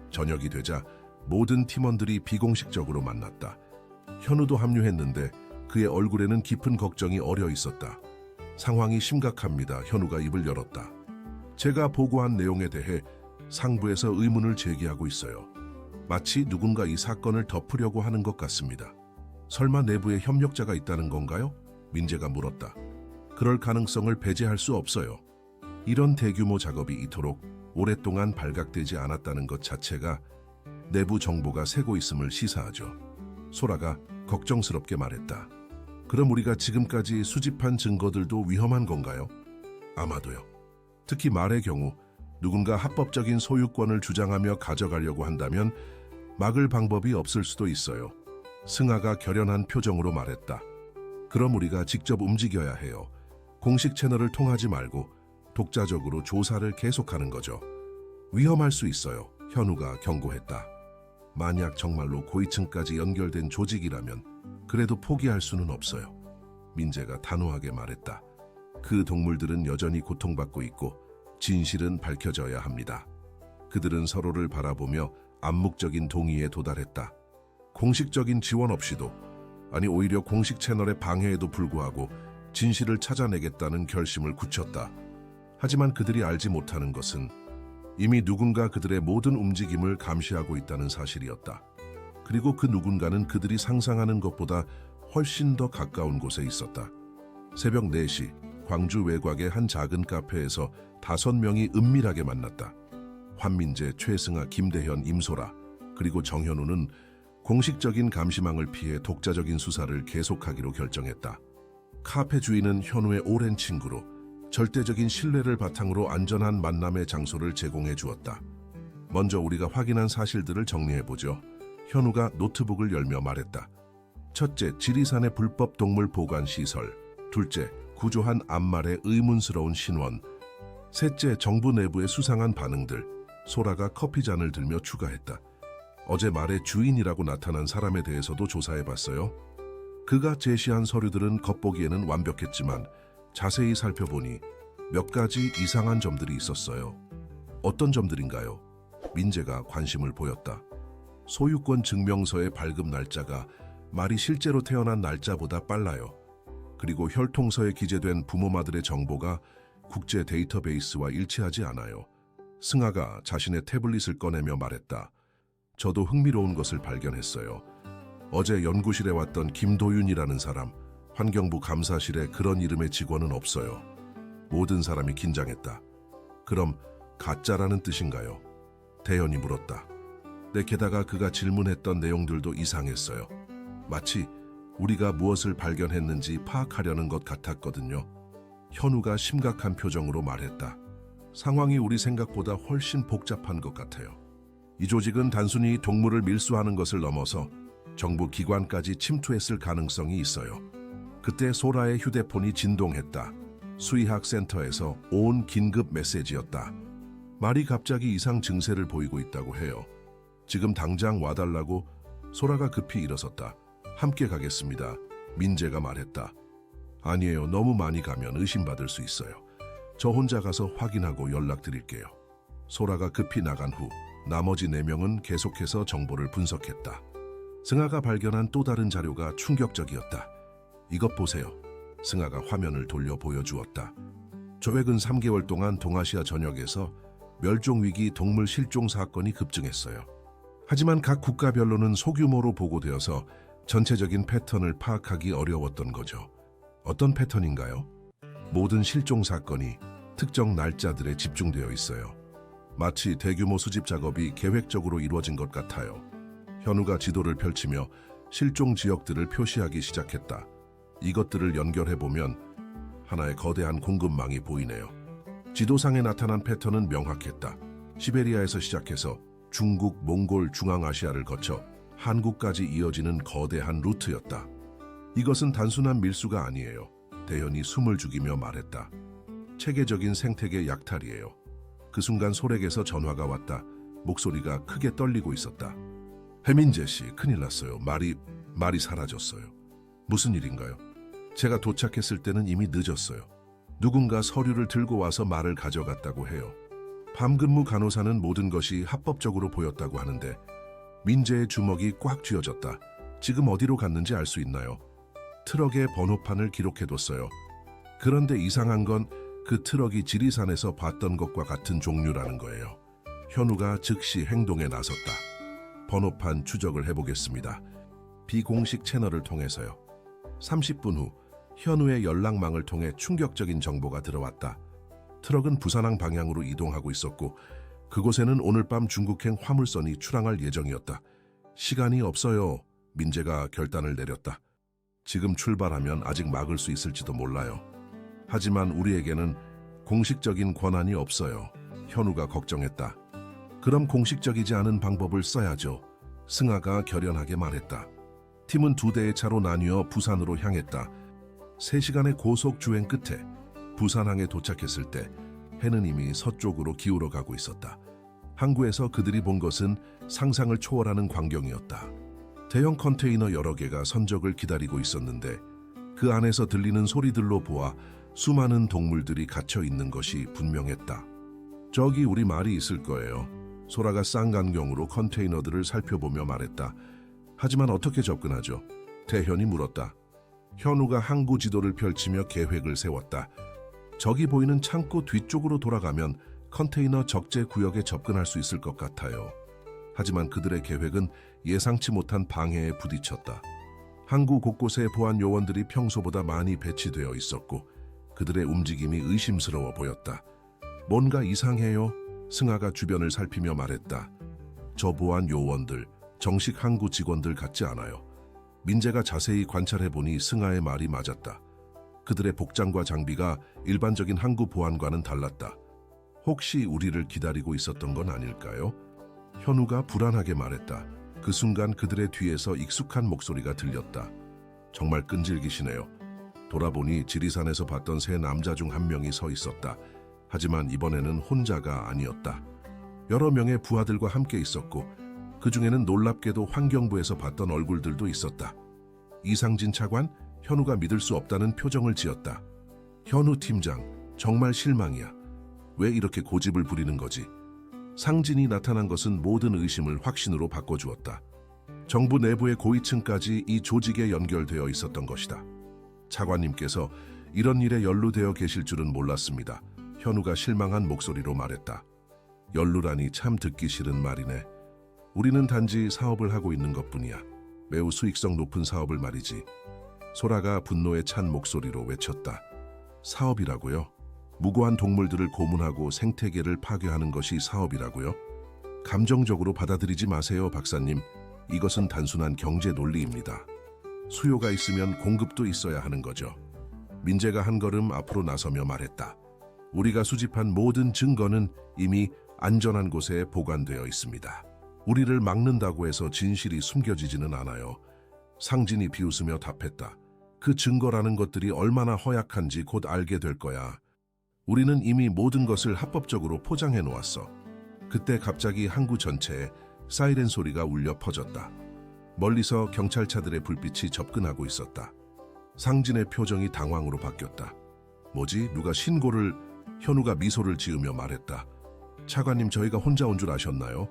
Speaker 1: 저녁이 되자 모든 팀원들이 비공식적으로 만났다. 현우도 합류했는데 그의 얼굴에는 깊은 걱정이 어려 있었다. 상황이 심각합니다. 현우가 입을 열었다. 제가 보고한 내용에 대해 상부에서 의문을 제기하고 있어요. 마치 누군가 이 사건을 덮으려고 하는 것 같습니다. 설마 내부에 협력자가 있다는 건가요? 민재가 물었다. 그럴 가능성을 배제할 수 없어요. 이런 대규모 작업이 이토록 오랫동안 발각되지 않았다는 것 자체가 내부 정보가 새고 있음을 시사하죠. 소라가 걱정스럽게 말했다. 그럼 우리가 지금까지 수집한 증거들도 위험한 건가요? 아마도요. 특히 말의 경우 누군가 합법적인 소유권을 주장하며 가져가려고 한다면 막을 방법이 없을 수도 있어요. 승아가 결연한 표정으로 말했다. 그럼 우리가 직접 움직여야 해요. 공식 채널을 통하지 말고 독자적으로 조사를 계속하는 거죠. 위험할 수 있어요. 현우가 경고했다. 만약 정말로 고위층까지 연결된 조직이라면 그래도 포기할 수는 없어요. 민재가 단호하게 말했다. 그 동물들은 여전히 고통받고 있고 진실은 밝혀져야 합니다. 그들은 서로를 바라보며 암묵적인 동의에 도달했다. 공식적인 지원 없이도, 아니 오히려 공식 채널의 방해에도 불구하고 진실을 찾아내겠다는 결심을 굳혔다. 하지만 그들이 알지 못하는 것은 이미 누군가 그들의 모든 움직임을 감시하고 있다는 사실이었다. 그리고 그 누군가는 그들이 상상하는 것보다 훨씬 더 가까운 곳에 있었다. 새벽 4시, 광주 외곽의 한 작은 카페에서 5명이 은밀하게 만났다. 환민재, 최승아, 김대현, 임소라, 그리고 정현우는 공식적인 감시망을 피해 독자적인 수사를 계속하기로 결정했다. 카페 주인은 현우의 오랜 친구로 절대적인 신뢰를 바탕으로 안전한 만남의 장소를 제공해 주었다. 먼저 우리가 확인한 사실들을 정리해보죠. 현우가 노트북을 열며 말했다. 첫째, 지리산의 불법 동물 보관 시설. 둘째, 구조한 암말의 의문스러운 신원. 셋째, 정부 내부의 수상한 반응들. 소라가 커피잔을 들며 추가했다. 어제 말의 주인이라고 나타난 사람에 대해서도 조사해봤어요. 그가 제시한 서류들은 겉보기에는 완벽했지만 자세히 살펴보니 몇 가지 이상한 점들이 있었어요. 어떤 점들인가요? 민재가 관심을 보였다. 소유권 증명서의 발급 날짜가 말이 실제로 태어난 날짜보다 빨라요. 그리고 혈통서에 기재된 부모마들의 정보가 국제 데이터베이스와 일치하지 않아요. 승아가 자신의 태블릿을 꺼내며 말했다. 저도 흥미로운 것을 발견했어요. 어제 연구실에 왔던 김도윤이라는 사람, 환경부 감사실에 그런 이름의 직원은 없어요. 모든 사람이 긴장했다. 그럼 가짜라는 뜻인가요? 대현이 물었다. 네, 게다가 그가 질문했던 내용들도 이상했어요. 마치 우리가 무엇을 발견했는지 파악하려는 것 같았거든요. 현우가 심각한 표정으로 말했다. 상황이 우리 생각보다 훨씬 복잡한 것 같아요. 이 조직은 단순히 동물을 밀수하는 것을 넘어서 정부 기관까지 침투했을 가능성이 있어요. 그때 소라의 휴대폰이 진동했다. 수의학센터에서 온 긴급 메시지였다. 말이 갑자기 이상 증세를 보이고 있다고 해요. 지금 당장 와달라고. 소라가 급히 일어섰다. 함께 가겠습니다. 민재가 말했다. 아니에요. 너무 많이 가면 의심받을 수 있어요. 저 혼자 가서 확인하고 연락드릴게요. 소라가 급히 나간 후 나머지 4명은 계속해서 정보를 분석했다. 승아가 발견한 또 다른 자료가 충격적이었다. 이것 보세요. 승아가 화면을 돌려 보여주었다. 최근 3개월 동안 동아시아 전역에서 멸종위기 동물 실종 사건이 급증했어요. 하지만 각 국가별로는 소규모로 보고되어서 전체적인 패턴을 파악하기 어려웠던 거죠. 어떤 패턴인가요? 모든 실종 사건이 특정 날짜들에 집중되어 있어요. 마치 대규모 수집 작업이 계획적으로 이루어진 것 같아요. 현우가 지도를 펼치며 실종 지역들을 표시하기 시작했다. 이것들을 연결해보면 하나의 거대한 공급망이 보이네요. 지도상에 나타난 패턴은 명확했다. 시베리아에서 시작해서 중국, 몽골, 중앙아시아를 거쳐 한국까지 이어지는 거대한 루트였다. 이것은 단순한 밀수가 아니에요. 대현이 숨을 죽이며 말했다. 체계적인 생태계 약탈이에요. 그 순간 소렉에서 전화가 왔다. 목소리가 크게 떨리고 있었다. 해민재 씨, 큰일 났어요. 말이 사라졌어요. 무슨 일인가요? 제가 도착했을 때는 이미 늦었어요. 누군가 서류를 들고 와서 말을 가져갔다고 해요. 밤근무 간호사는 모든 것이 합법적으로 보였다고 하는데 민재의 주먹이 꽉 쥐어졌다. 지금 어디로 갔는지 알 수 있나요? 트럭의 번호판을 기록해뒀어요. 그런데 이상한 건 그 트럭이 지리산에서 봤던 것과 같은 종류라는 거예요. 현우가 즉시 행동에 나섰다. 번호판 추적을 해보겠습니다. 비공식 채널을 통해서요. 30분 후 현우의 연락망을 통해 충격적인 정보가 들어왔다. 트럭은 부산항 방향으로 이동하고 있었고 그곳에는 오늘 밤 중국행 화물선이 출항할 예정이었다. 시간이 없어요. 민재가 결단을 내렸다. 지금 출발하면 아직 막을 수 있을지도 몰라요. 하지만 우리에게는 공식적인 권한이 없어요. 현우가 걱정했다. 그럼 공식적이지 않은 방법을 써야죠. 승아가 결연하게 말했다. 팀은 2대의 차로 나뉘어 부산으로 향했다. 3시간의 고속 주행 끝에 부산항에 도착했을 때 해는 이미 서쪽으로 기울어 가고 있었다. 항구에서 그들이 본 것은 상상을 초월하는 광경이었다. 대형 컨테이너 여러 개가 선적을 기다리고 있었는데 그 안에서 들리는 소리들로 보아 수많은 동물들이 갇혀 있는 것이 분명했다. 저기 우리 말이 있을 거예요. 소라가 쌍안경으로 컨테이너들을 살펴보며 말했다. 하지만 어떻게 접근하죠? 대현이 물었다. 현우가 항구 지도를 펼치며 계획을 세웠다. 저기 보이는 창고 뒤쪽으로 돌아가면 컨테이너 적재 구역에 접근할 수 있을 것 같아요. 하지만 그들의 계획은 예상치 못한 방해에 부딪혔다. 항구 곳곳에 보안 요원들이 평소보다 많이 배치되어 있었고 그들의 움직임이 의심스러워 보였다. 뭔가 이상해요. 승아가 주변을 살피며 말했다. 저 보안 요원들, 정식 항구 직원들 같지 않아요. 민재가 자세히 관찰해보니 승아의 말이 맞았다. 그들의 복장과 장비가 일반적인 항구 보안과는 달랐다. 혹시 우리를 기다리고 있었던 건 아닐까요? 현우가 불안하게 말했다. 그 순간 그들의 뒤에서 익숙한 목소리가 들렸다. 정말 끈질기시네요. 돌아보니 지리산에서 봤던 세 남자 중 한 명이 서 있었다. 하지만 이번에는 혼자가 아니었다. 여러 명의 부하들과 함께 있었고 그 중에는 놀랍게도 환경부에서 봤던 얼굴들도 있었다. 이상진 차관, 현우가 믿을 수 없다는 표정을 지었다. 현우 팀장, 정말 실망이야. 왜 이렇게 고집을 부리는 거지? 상진이 나타난 것은 모든 의심을 확신으로 바꿔주었다. 정부 내부의 고위층까지 이 조직에 연결되어 있었던 것이다. 차관님께서 이런 일에 연루되어 계실 줄은 몰랐습니다. 현우가 실망한 목소리로 말했다. 연루라니 참 듣기 싫은 말이네. 우리는 단지 사업을 하고 있는 것뿐이야. 매우 수익성 높은 사업을 말이지. 소라가 분노에 찬 목소리로 외쳤다. 사업이라고요? 무고한 동물들을 고문하고 생태계를 파괴하는 것이 사업이라고요? 감정적으로 받아들이지 마세요, 박사님. 이것은 단순한 경제 논리입니다. 수요가 있으면 공급도 있어야 하는 거죠. 민재가 한 걸음 앞으로 나서며 말했다. 우리가 수집한 모든 증거는 이미 안전한 곳에 보관되어 있습니다. 우리를 막는다고 해서 진실이 숨겨지지는 않아요. 상진이 비웃으며 답했다. 그 증거라는 것들이 얼마나 허약한지 곧 알게 될 거야. 우리는 이미 모든 것을 합법적으로 포장해 놓았어. 그때 갑자기 항구 전체에 사이렌 소리가 울려 퍼졌다. 멀리서 경찰차들의 불빛이 접근하고 있었다. 상진의 표정이 당황으로 바뀌었다. 뭐지? 누가 신고를... 현우가 미소를 지으며 말했다. 차관님, 저희가 혼자 온 줄 아셨나요?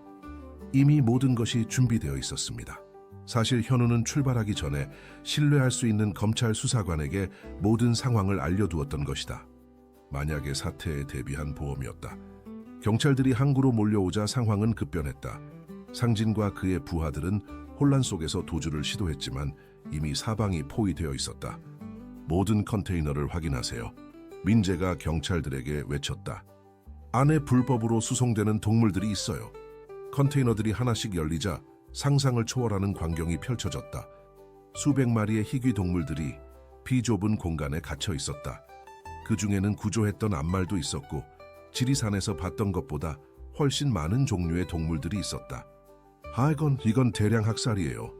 Speaker 1: 이미 모든 것이 준비되어 있었습니다. 사실 현우는 출발하기 전에 신뢰할 수 있는 검찰 수사관에게 모든 상황을 알려두었던 것이다. 만약의 사태에 대비한 보험이었다. 경찰들이 항구로 몰려오자 상황은 급변했다. 상진과 그의 부하들은 혼란 속에서 도주를 시도했지만 이미 사방이 포위되어 있었다. 모든 컨테이너를 확인하세요. 민재가 경찰들에게 외쳤다. 안에 불법으로 수송되는 동물들이 있어요. 컨테이너들이 하나씩 열리자 상상을 초월하는 광경이 펼쳐졌다. 수백 마리의 희귀 동물들이 비좁은 공간에 갇혀 있었다. 그 중에는 구조했던 암말도 있었고 지리산에서 봤던 것보다 훨씬 많은 종류의 동물들이 있었다. 이건 대량 학살이에요.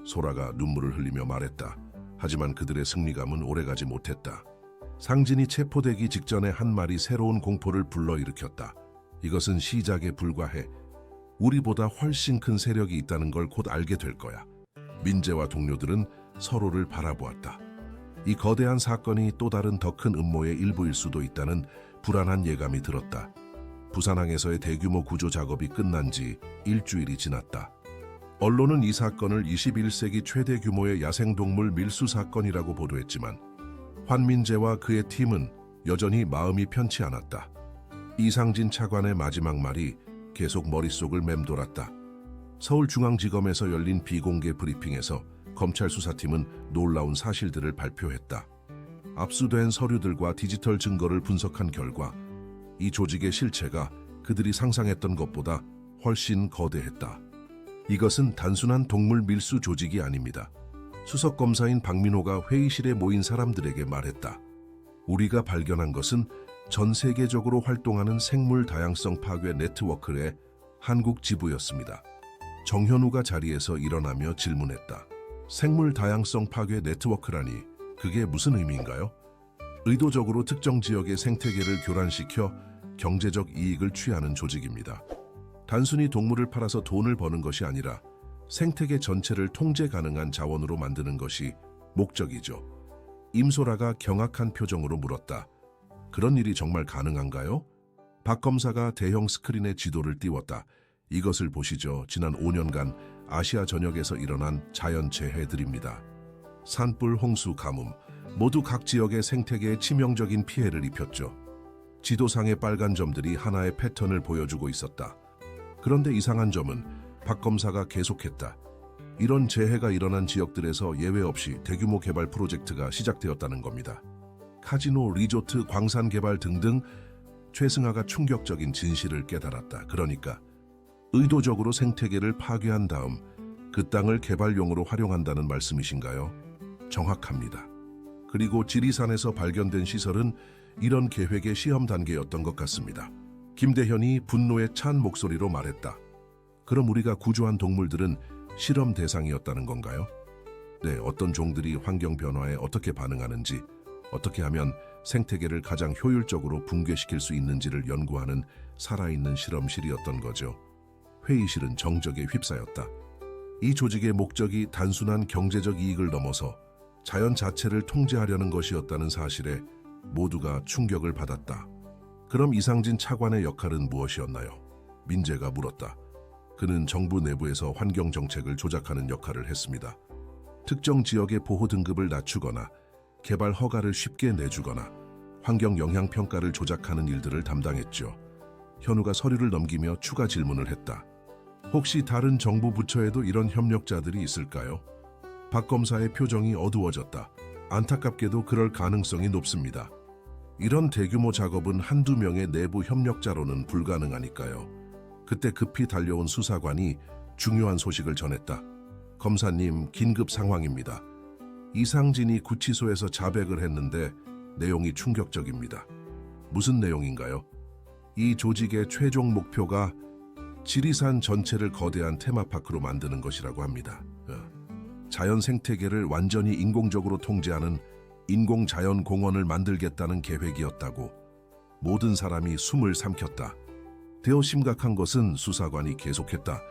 Speaker 1: 소라가 눈물을 흘리며 말했다. 하지만 그들의 승리감은 오래가지 못했다. 상진이 체포되기 직전에 한 마리 새로운 공포를 불러일으켰다. 이것은 시작에 불과해. 우리보다 훨씬 큰 세력이 있다는 걸 곧 알게 될 거야. 민재와 동료들은 서로를 바라보았다. 이 거대한 사건이 또 다른 더 큰 음모의 일부일 수도 있다는 불안한 예감이 들었다. 부산항에서의 대규모 구조 작업이 끝난 지 일주일이 지났다. 언론은 이 사건을 21세기 최대 규모의 야생동물 밀수 사건이라고 보도했지만 환민재와 그의 팀은 여전히 마음이 편치 않았다. 이상진 차관의 마지막 말이 계속 머릿속을 맴돌았다. 서울중앙지검에서 열린 비공개 브리핑에서 검찰 수사팀은 놀라운 사실들을 발표했다. 압수된 서류들과 디지털 증거를 분석한 결과 이 조직의 실체가 그들이 상상했던 것보다 훨씬 거대했다. 이것은 단순한 동물 밀수 조직이 아닙니다. 수석검사인 박민호가 회의실에 모인 사람들에게 말했다. 우리가 발견한 것은 전 세계적으로 활동하는 생물 다양성 파괴 네트워크의 한국 지부였습니다. 정현우가 자리에서 일어나며 질문했다. 생물 다양성 파괴 네트워크라니 그게 무슨 의미인가요? 의도적으로 특정 지역의 생태계를 교란시켜 경제적 이익을 취하는 조직입니다. 단순히 동물을 팔아서 돈을 버는 것이 아니라 생태계 전체를 통제 가능한 자원으로 만드는 것이 목적이죠. 임소라가 경악한 표정으로 물었다. 그런 일이 정말 가능한가요? 박 검사가 대형 스크린에 지도를 띄웠다. 이것을 보시죠. 지난 5년간 아시아 전역에서 일어난 자연재해들입니다. 산불, 홍수, 가뭄 모두 각 지역의 생태계에 치명적인 피해를 입혔죠. 지도상의 빨간 점들이 하나의 패턴을 보여주고 있었다. 그런데 이상한 점은 박 검사가 계속했다. 이런 재해가 일어난 지역들에서 예외 없이 대규모 개발 프로젝트가 시작되었다는 겁니다. 카지노, 리조트, 광산 개발 등등 최승하가 충격적인 진실을 깨달았다. 그러니까 의도적으로 생태계를 파괴한 다음 그 땅을 개발용으로 활용한다는 말씀이신가요? 정확합니다. 그리고 지리산에서 발견된 시설은 이런 계획의 시험 단계였던 것 같습니다. 김대현이 분노에 찬 목소리로 말했다. 그럼 우리가 구조한 동물들은 실험 대상이었다는 건가요? 네, 어떤 종들이 환경 변화에 어떻게 반응하는지, 어떻게 하면 생태계를 가장 효율적으로 붕괴시킬 수 있는지를 연구하는 살아있는 실험실이었던 거죠. 회의실은 정적에 휩싸였다. 이 조직의 목적이 단순한 경제적 이익을 넘어서 자연 자체를 통제하려는 것이었다는 사실에 모두가 충격을 받았다. 그럼 이상진 차관의 역할은 무엇이었나요? 민재가 물었다. 그는 정부 내부에서 환경 정책을 조작하는 역할을 했습니다. 특정 지역의 보호 등급을 낮추거나 개발 허가를 쉽게 내주거나 환경 영향 평가를 조작하는 일들을 담당했죠. 현우가 서류를 넘기며 추가 질문을 했다. 혹시 다른 정부 부처에도 이런 협력자들이 있을까요? 박 검사의 표정이 어두워졌다. 안타깝게도 그럴 가능성이 높습니다. 이런 대규모 작업은 한두 명의 내부 협력자로는 불가능하니까요. 그때 급히 달려온 수사관이 중요한 소식을 전했다. 검사님, 긴급 상황입니다. 이상진이 구치소에서 자백을 했는데 내용이 충격적입니다. 무슨 내용인가요? 이 조직의 최종 목표가 지리산 전체를 거대한 테마파크로 만드는 것이라고 합니다. 자연 생태계를 완전히 인공적으로 통제하는 인공자연공원을 만들겠다는 계획이었다고 모든 사람이 숨을 삼켰다. 더 심각한 것은 수사관이 계속했다.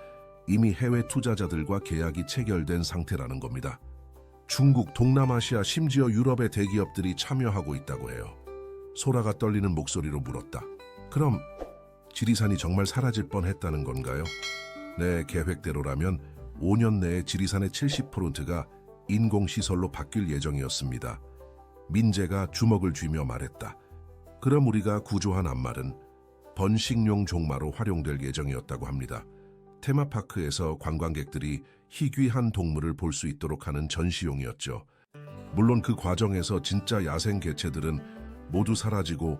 Speaker 1: 이미 해외 투자자들과 계약이 체결된 상태라는 겁니다. 중국, 동남아시아, 심지어 유럽의 대기업들이 참여하고 있다고 해요. 소라가 떨리는 목소리로 물었다. 그럼 지리산이 정말 사라질 뻔했다는 건가요? 네, 계획대로라면 5년 내에 지리산의 70%가 인공시설로 바뀔 예정이었습니다. 민재가 주먹을 쥐며 말했다. 그럼 우리가 구조한 앞말은 번식용 종마로 활용될 예정이었다고 합니다. 테마파크에서 관광객들이 희귀한 동물을 볼 수 있도록 하는 전시용이었죠. 물론 그 과정에서 진짜 야생 개체들은 모두 사라지고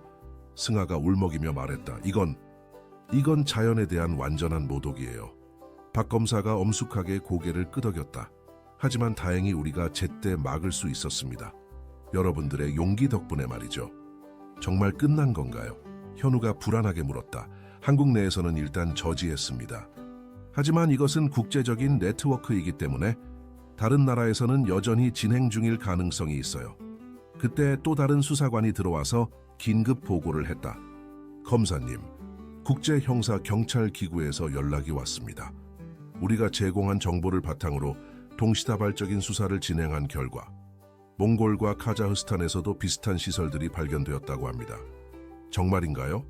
Speaker 1: 승하가 울먹이며 말했다. 이건 자연에 대한 완전한 모독이에요. 박 검사가 엄숙하게 고개를 끄덕였다. 하지만 다행히 우리가 제때 막을 수 있었습니다. 여러분들의 용기 덕분에 말이죠. 정말 끝난 건가요? 현우가 불안하게 물었다. 한국 내에서는 일단 저지했습니다. 하지만 이것은 국제적인 네트워크이기 때문에 다른 나라에서는 여전히 진행 중일 가능성이 있어요. 그때 또 다른 수사관이 들어와서 긴급 보고를 했다. 검사님, 국제형사경찰기구에서 연락이 왔습니다. 우리가 제공한 정보를 바탕으로 동시다발적인 수사를 진행한 결과 몽골과 카자흐스탄에서도 비슷한 시설들이 발견되었다고 합니다. 정말인가요?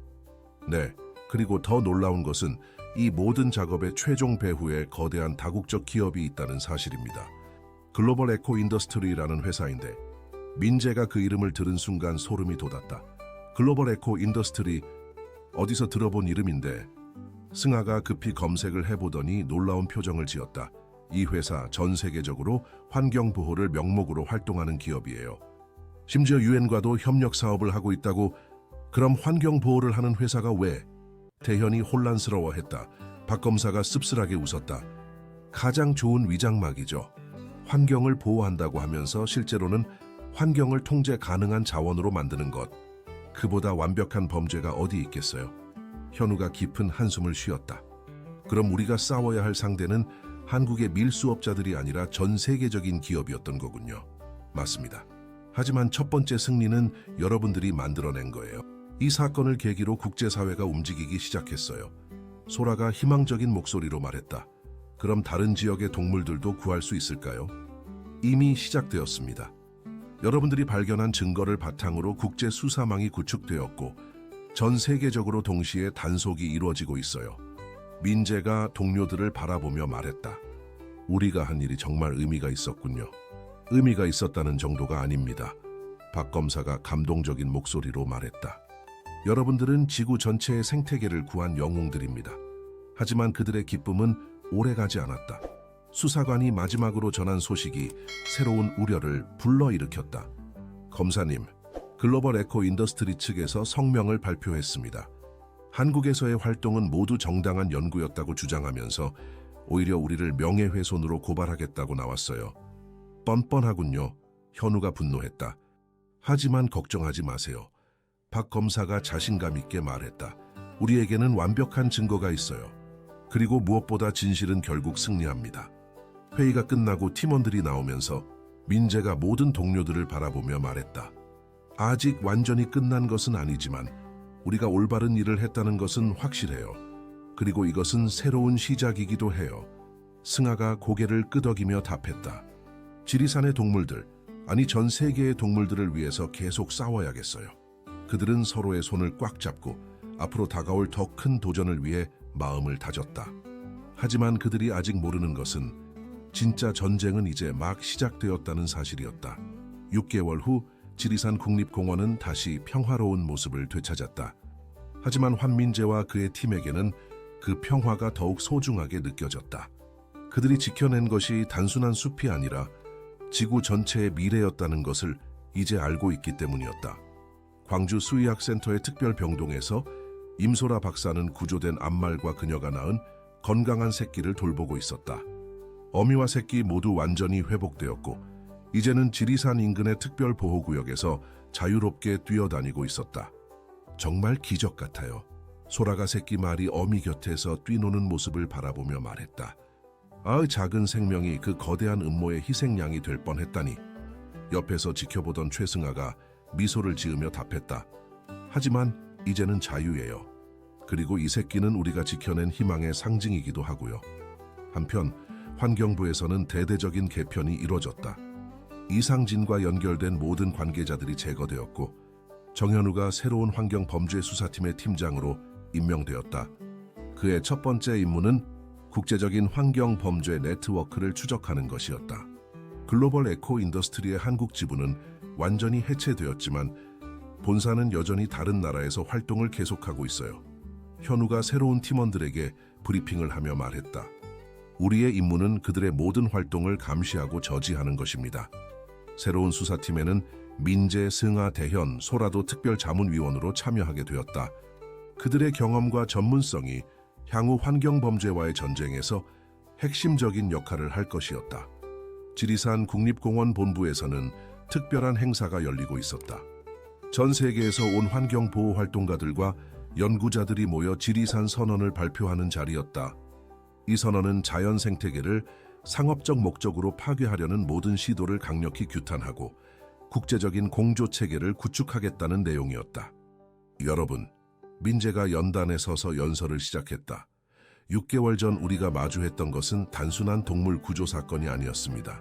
Speaker 1: 네, 그리고 더 놀라운 것은 이 모든 작업의 최종 배후에 거대한 다국적 기업이 있다는 사실입니다. 글로벌 에코 인더스트리라는 회사인데 민재가 그 이름을 들은 순간 소름이 돋았다. 글로벌 에코 인더스트리, 어디서 들어본 이름인데 승하가 급히 검색을 해보더니 놀라운 표정을 지었다. 이 회사 전 세계적으로 환경보호를 명목으로 활동하는 기업이에요. 심지어 유엔과도 협력 사업을 하고 있다고. 그럼 환경보호를 하는 회사가 왜? 대현이 혼란스러워했다. 박 검사가 씁쓸하게 웃었다. 가장 좋은 위장막이죠. 환경을 보호한다고 하면서 실제로는 환경을 통제 가능한 자원으로 만드는 것. 그보다 완벽한 범죄가 어디 있겠어요? 현우가 깊은 한숨을 쉬었다. 그럼 우리가 싸워야 할 상대는 한국의 밀수업자들이 아니라 전 세계적인 기업이었던 거군요. 맞습니다. 하지만 첫 번째 승리는 여러분들이 만들어낸 거예요. 이 사건을 계기로 국제사회가 움직이기 시작했어요. 소라가 희망적인 목소리로 말했다. 그럼 다른 지역의 동물들도 구할 수 있을까요? 이미 시작되었습니다. 여러분들이 발견한 증거를 바탕으로 국제 수사망이 구축되었고 전 세계적으로 동시에 단속이 이루어지고 있어요. 민재가 동료들을 바라보며 말했다. 우리가 한 일이 정말 의미가 있었군요. 의미가 있었다는 정도가 아닙니다. 박 검사가 감동적인 목소리로 말했다. 여러분들은 지구 전체의 생태계를 구한 영웅들입니다. 하지만 그들의 기쁨은 오래가지 않았다. 수사관이 마지막으로 전한 소식이 새로운 우려를 불러일으켰다. 검사님, 글로벌 에코 인더스트리 측에서 성명을 발표했습니다. 한국에서의 활동은 모두 정당한 연구였다고 주장하면서 오히려 우리를 명예훼손으로 고발하겠다고 나왔어요. 뻔뻔하군요. 현우가 분노했다. 하지만 걱정하지 마세요. 박 검사가 자신감 있게 말했다. 우리에게는 완벽한 증거가 있어요. 그리고 무엇보다 진실은 결국 승리합니다. 회의가 끝나고 팀원들이 나오면서 민재가 모든 동료들을 바라보며 말했다. 아직 완전히 끝난 것은 아니지만 우리가 올바른 일을 했다는 것은 확실해요. 그리고 이것은 새로운 시작이기도 해요. 승아가 고개를 끄덕이며 답했다. 지리산의 동물들, 아니 전 세계의 동물들을 위해서 계속 싸워야겠어요. 그들은 서로의 손을 꽉 잡고 앞으로 다가올 더 큰 도전을 위해 마음을 다졌다. 하지만 그들이 아직 모르는 것은 진짜 전쟁은 이제 막 시작되었다는 사실이었다. 6개월 후 지리산 국립공원은 다시 평화로운 모습을 되찾았다. 하지만 환민재와 그의 팀에게는 그 평화가 더욱 소중하게 느껴졌다. 그들이 지켜낸 것이 단순한 숲이 아니라 지구 전체의 미래였다는 것을 이제 알고 있기 때문이었다. 광주 수의학센터의 특별병동에서 임소라 박사는 구조된 암말과 그녀가 낳은 건강한 새끼를 돌보고 있었다. 어미와 새끼 모두 완전히 회복되었고 이제는 지리산 인근의 특별보호구역에서 자유롭게 뛰어다니고 있었다. 정말 기적 같아요. 소라가 새끼 말이 어미 곁에서 뛰노는 모습을 바라보며 말했다. 작은 생명이 그 거대한 음모의 희생양이 될 뻔했다니. 옆에서 지켜보던 최승아가 미소를 지으며 답했다. 하지만 이제는 자유예요. 그리고 이 새끼는 우리가 지켜낸 희망의 상징이기도 하고요. 한편 환경부에서는 대대적인 개편이 이뤄졌다. 이상진과 연결된 모든 관계자들이 제거되었고 정현우가 새로운 환경범죄수사팀의 팀장으로 임명되었다. 그의 첫 번째 임무는 국제적인 환경범죄 네트워크를 추적하는 것이었다. 글로벌 에코 인더스트리의 한국 지부는 완전히 해체되었지만 본사는 여전히 다른 나라에서 활동을 계속하고 있어요. 현우가 새로운 팀원들에게 브리핑을 하며 말했다. 우리의 임무는 그들의 모든 활동을 감시하고 저지하는 것입니다. 새로운 수사팀에는 민재, 승아, 대현, 소라도 특별자문위원으로 참여하게 되었다. 그들의 경험과 전문성이 향후 환경범죄와의 전쟁에서 핵심적인 역할을 할 것이었다. 지리산 국립공원 본부에서는 특별한 행사가 열리고 있었다. 전 세계에서 온 환경보호활동가들과 연구자들이 모여 지리산 선언을 발표하는 자리였다. 이 선언은 자연 생태계를 상업적 목적으로 파괴하려는 모든 시도를 강력히 규탄하고 국제적인 공조체계를 구축하겠다는 내용이었다. 여러분, 민재가 연단에 서서 연설을 시작했다. 6개월 전 우리가 마주했던 것은 단순한 동물 구조 사건이 아니었습니다.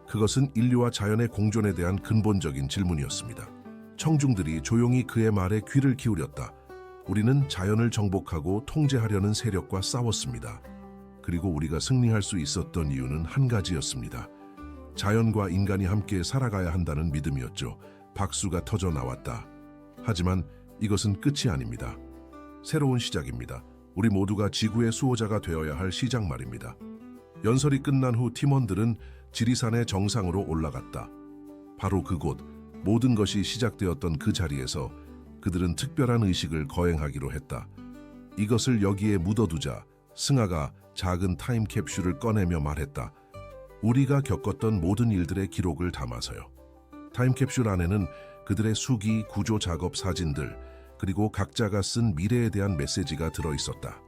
Speaker 1: 그것은 인류와 자연의 공존에 대한 근본적인 질문이었습니다. 청중들이 조용히 그의 말에 귀를 기울였다. 우리는 자연을 정복하고 통제하려는 세력과 싸웠습니다. 그리고 우리가 승리할 수 있었던 이유는 한 가지였습니다. 자연과 인간이 함께 살아가야 한다는 믿음이었죠. 박수가 터져 나왔다. 하지만 이것은 끝이 아닙니다. 새로운 시작입니다. 우리 모두가 지구의 수호자가 되어야 할 시작 말입니다. 연설이 끝난 후 팀원들은 지리산의 정상으로 올라갔다. 바로 그곳, 모든 것이 시작되었던 그 자리에서 그들은 특별한 의식을 거행하기로 했다. 이것을 여기에 묻어두자. 승아가 작은 타임캡슐을 꺼내며 말했다. 우리가 겪었던 모든 일들의 기록을 담아서요. 타임캡슐 안에는 그들의 수기, 구조 작업 사진들, 그리고 각자가 쓴 미래에 대한 메시지가 들어있었다.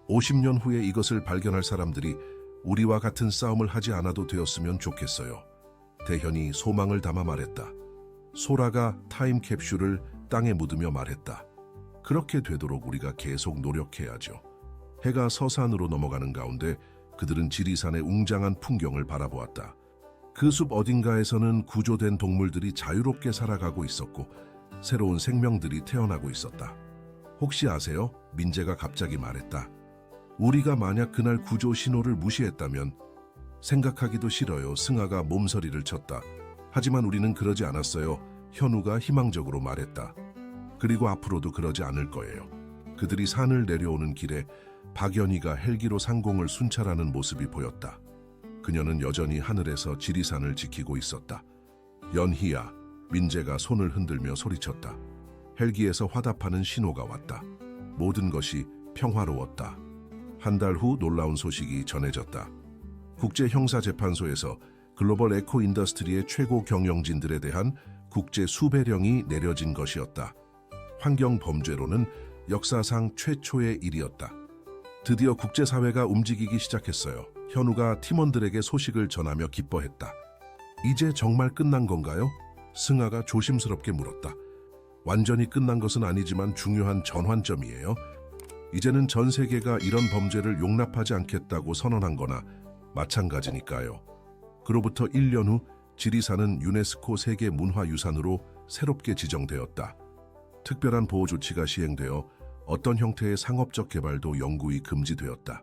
Speaker 1: 50년 후에 이것을 발견할 사람들이 우리와 같은 싸움을 하지 않아도 되었으면 좋겠어요. 대현이 소망을 담아 말했다. 소라가 타임캡슐을 땅에 묻으며 말했다. 그렇게 되도록 우리가 계속 노력해야죠. 해가 서산으로 넘어가는 가운데 그들은 지리산의 웅장한 풍경을 바라보았다. 그 숲 어딘가에서는 구조된 동물들이 자유롭게 살아가고 있었고 새로운 생명들이 태어나고 있었다. 혹시 아세요? 민재가 갑자기 말했다. 우리가 만약 그날 구조 신호를 무시했다면 생각하기도 싫어요. 승아가 몸서리를 쳤다. 하지만 우리는 그러지 않았어요. 현우가 희망적으로 말했다. 그리고 앞으로도 그러지 않을 거예요. 그들이 산을 내려오는 길에 박연희가 헬기로 상공을 순찰하는 모습이 보였다. 그녀는 여전히 하늘에서 지리산을 지키고 있었다. 연희야, 민재가 손을 흔들며 소리쳤다. 헬기에서 화답하는 신호가 왔다. 모든 것이 평화로웠다. 한 달 후 놀라운 소식이 전해졌다. 국제형사재판소에서 글로벌 에코 인더스트리의 최고 경영진들에 대한 국제 수배령이 내려진 것이었다. 환경 범죄로는 역사상 최초의 일이었다. 드디어 국제사회가 움직이기 시작했어요. 현우가 팀원들에게 소식을 전하며 기뻐했다. 이제 정말 끝난 건가요? 승아가 조심스럽게 물었다. 완전히 끝난 것은 아니지만 중요한 전환점이에요. 이제는 전 세계가 이런 범죄를 용납하지 않겠다고 선언한 거나 마찬가지니까요. 그로부터 1년 후 지리산은 유네스코 세계문화유산으로 새롭게 지정되었다. 특별한 보호 조치가 시행되어 어떤 형태의 상업적 개발도 영구히 금지되었다.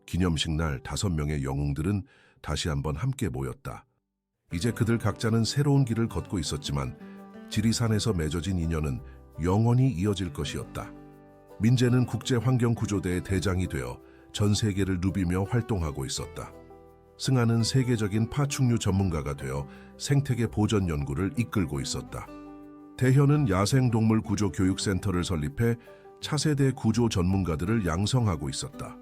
Speaker 1: 기념식 날 5명의 영웅들은 다시 한번 함께 모였다. 이제 그들 각자는 새로운 길을 걷고 있었지만 지리산에서 맺어진 인연은 영원히 이어질 것이었다. 민재는 국제환경구조대의 대장이 되어 전 세계를 누비며 활동하고 있었다. 승아는 세계적인 파충류 전문가가 되어 생태계 보전 연구를 이끌고 있었다. 대현은 야생동물 구조 교육센터를 설립해 차세대 구조 전문가들을 양성하고 있었다.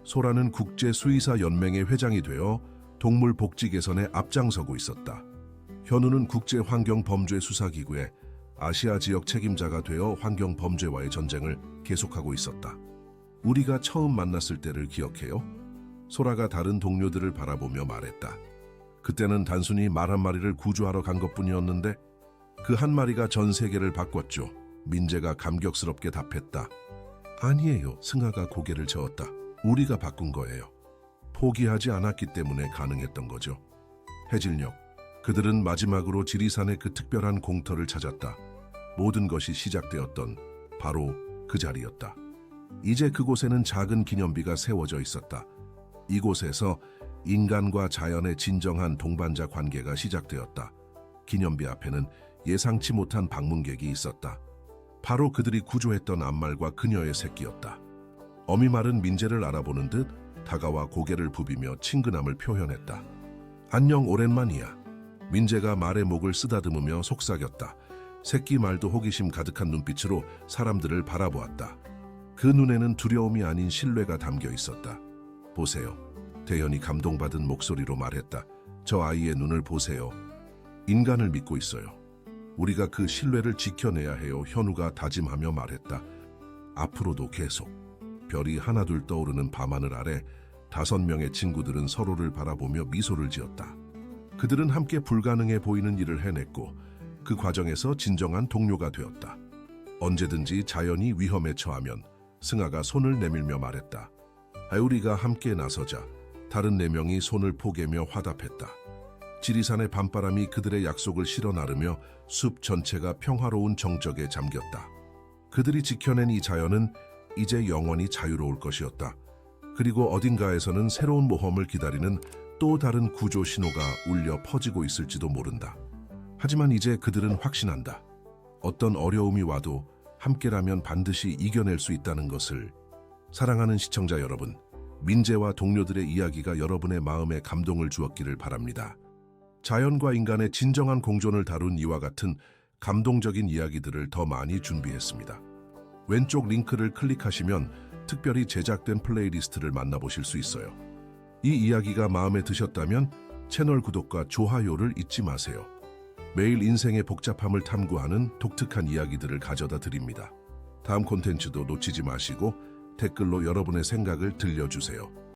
Speaker 1: 소라는 국제수의사 연맹의 회장이 되어 동물 복지 개선에 앞장서고 있었다. 현우는 국제환경범죄수사기구의 아시아 지역 책임자가 되어 환경범죄와의 전쟁을 계속하고 있었다. 우리가 처음 만났을 때를 기억해요? 소라가 다른 동료들을 바라보며 말했다. 그때는 단순히 말 한 마리를 구조하러 간 것뿐이었는데 그 한 마리가 전 세계를 바꿨죠. 민재가 감격스럽게 답했다. 아니에요. 승아가 고개를 저었다. 우리가 바꾼 거예요. 포기하지 않았기 때문에 가능했던 거죠. 해질녘, 그들은 마지막으로 지리산의 그 특별한 공터를 찾았다. 모든 것이 시작되었던 바로 그 자리였다. 이제 그곳에는 작은 기념비가 세워져 있었다. 이곳에서 인간과 자연의 진정한 동반자 관계가 시작되었다. 기념비 앞에는 예상치 못한 방문객이 있었다. 바로 그들이 구조했던 암말과 그녀의 새끼였다. 어미말은 민재를 알아보는 듯 다가와 고개를 부비며 친근함을 표현했다. 안녕, 오랜만이야. 민재가 말의 목을 쓰다듬으며 속삭였다. 새끼 말도 호기심 가득한 눈빛으로 사람들을 바라보았다. 그 눈에는 두려움이 아닌 신뢰가 담겨 있었다. 보세요. 대현이 감동받은 목소리로 말했다. 저 아이의 눈을 보세요. 인간을 믿고 있어요. 우리가 그 신뢰를 지켜내야 해요. 현우가 다짐하며 말했다. 앞으로도 계속. 별이 하나둘 떠오르는 밤하늘 아래 5명의 친구들은 서로를 바라보며 미소를 지었다. 그들은 함께 불가능해 보이는 일을 해냈고 그 과정에서 진정한 동료가 되었다. 언제든지 자연이 위험에 처하면 승아가 손을 내밀며 말했다. 우리가 함께 나서자. 다른 4명이 손을 포개며 화답했다. 지리산의 밤바람이 그들의 약속을 실어 나르며 숲 전체가 평화로운 정적에 잠겼다. 그들이 지켜낸 이 자연은 이제 영원히 자유로울 것이었다. 그리고 어딘가에서는 새로운 모험을 기다리는 또 다른 구조 신호가 울려 퍼지고 있을지도 모른다. 하지만 이제 그들은 확신한다. 어떤 어려움이 와도 함께라면 반드시 이겨낼 수 있다는 것을. 사랑하는 시청자 여러분, 민재와 동료들의 이야기가 여러분의 마음에 감동을 주었기를 바랍니다. 자연과 인간의 진정한 공존을 다룬 이와 같은 감동적인 이야기들을 더 많이 준비했습니다. 왼쪽 링크를 클릭하시면 특별히 제작된 플레이리스트를 만나보실 수 있어요. 이 이야기가 마음에 드셨다면 채널 구독과 좋아요를 잊지 마세요. 매일 인생의 복잡함을 탐구하는 독특한 이야기들을 가져다 드립니다. 다음 콘텐츠도 놓치지 마시고 댓글로 여러분의 생각을 들려주세요.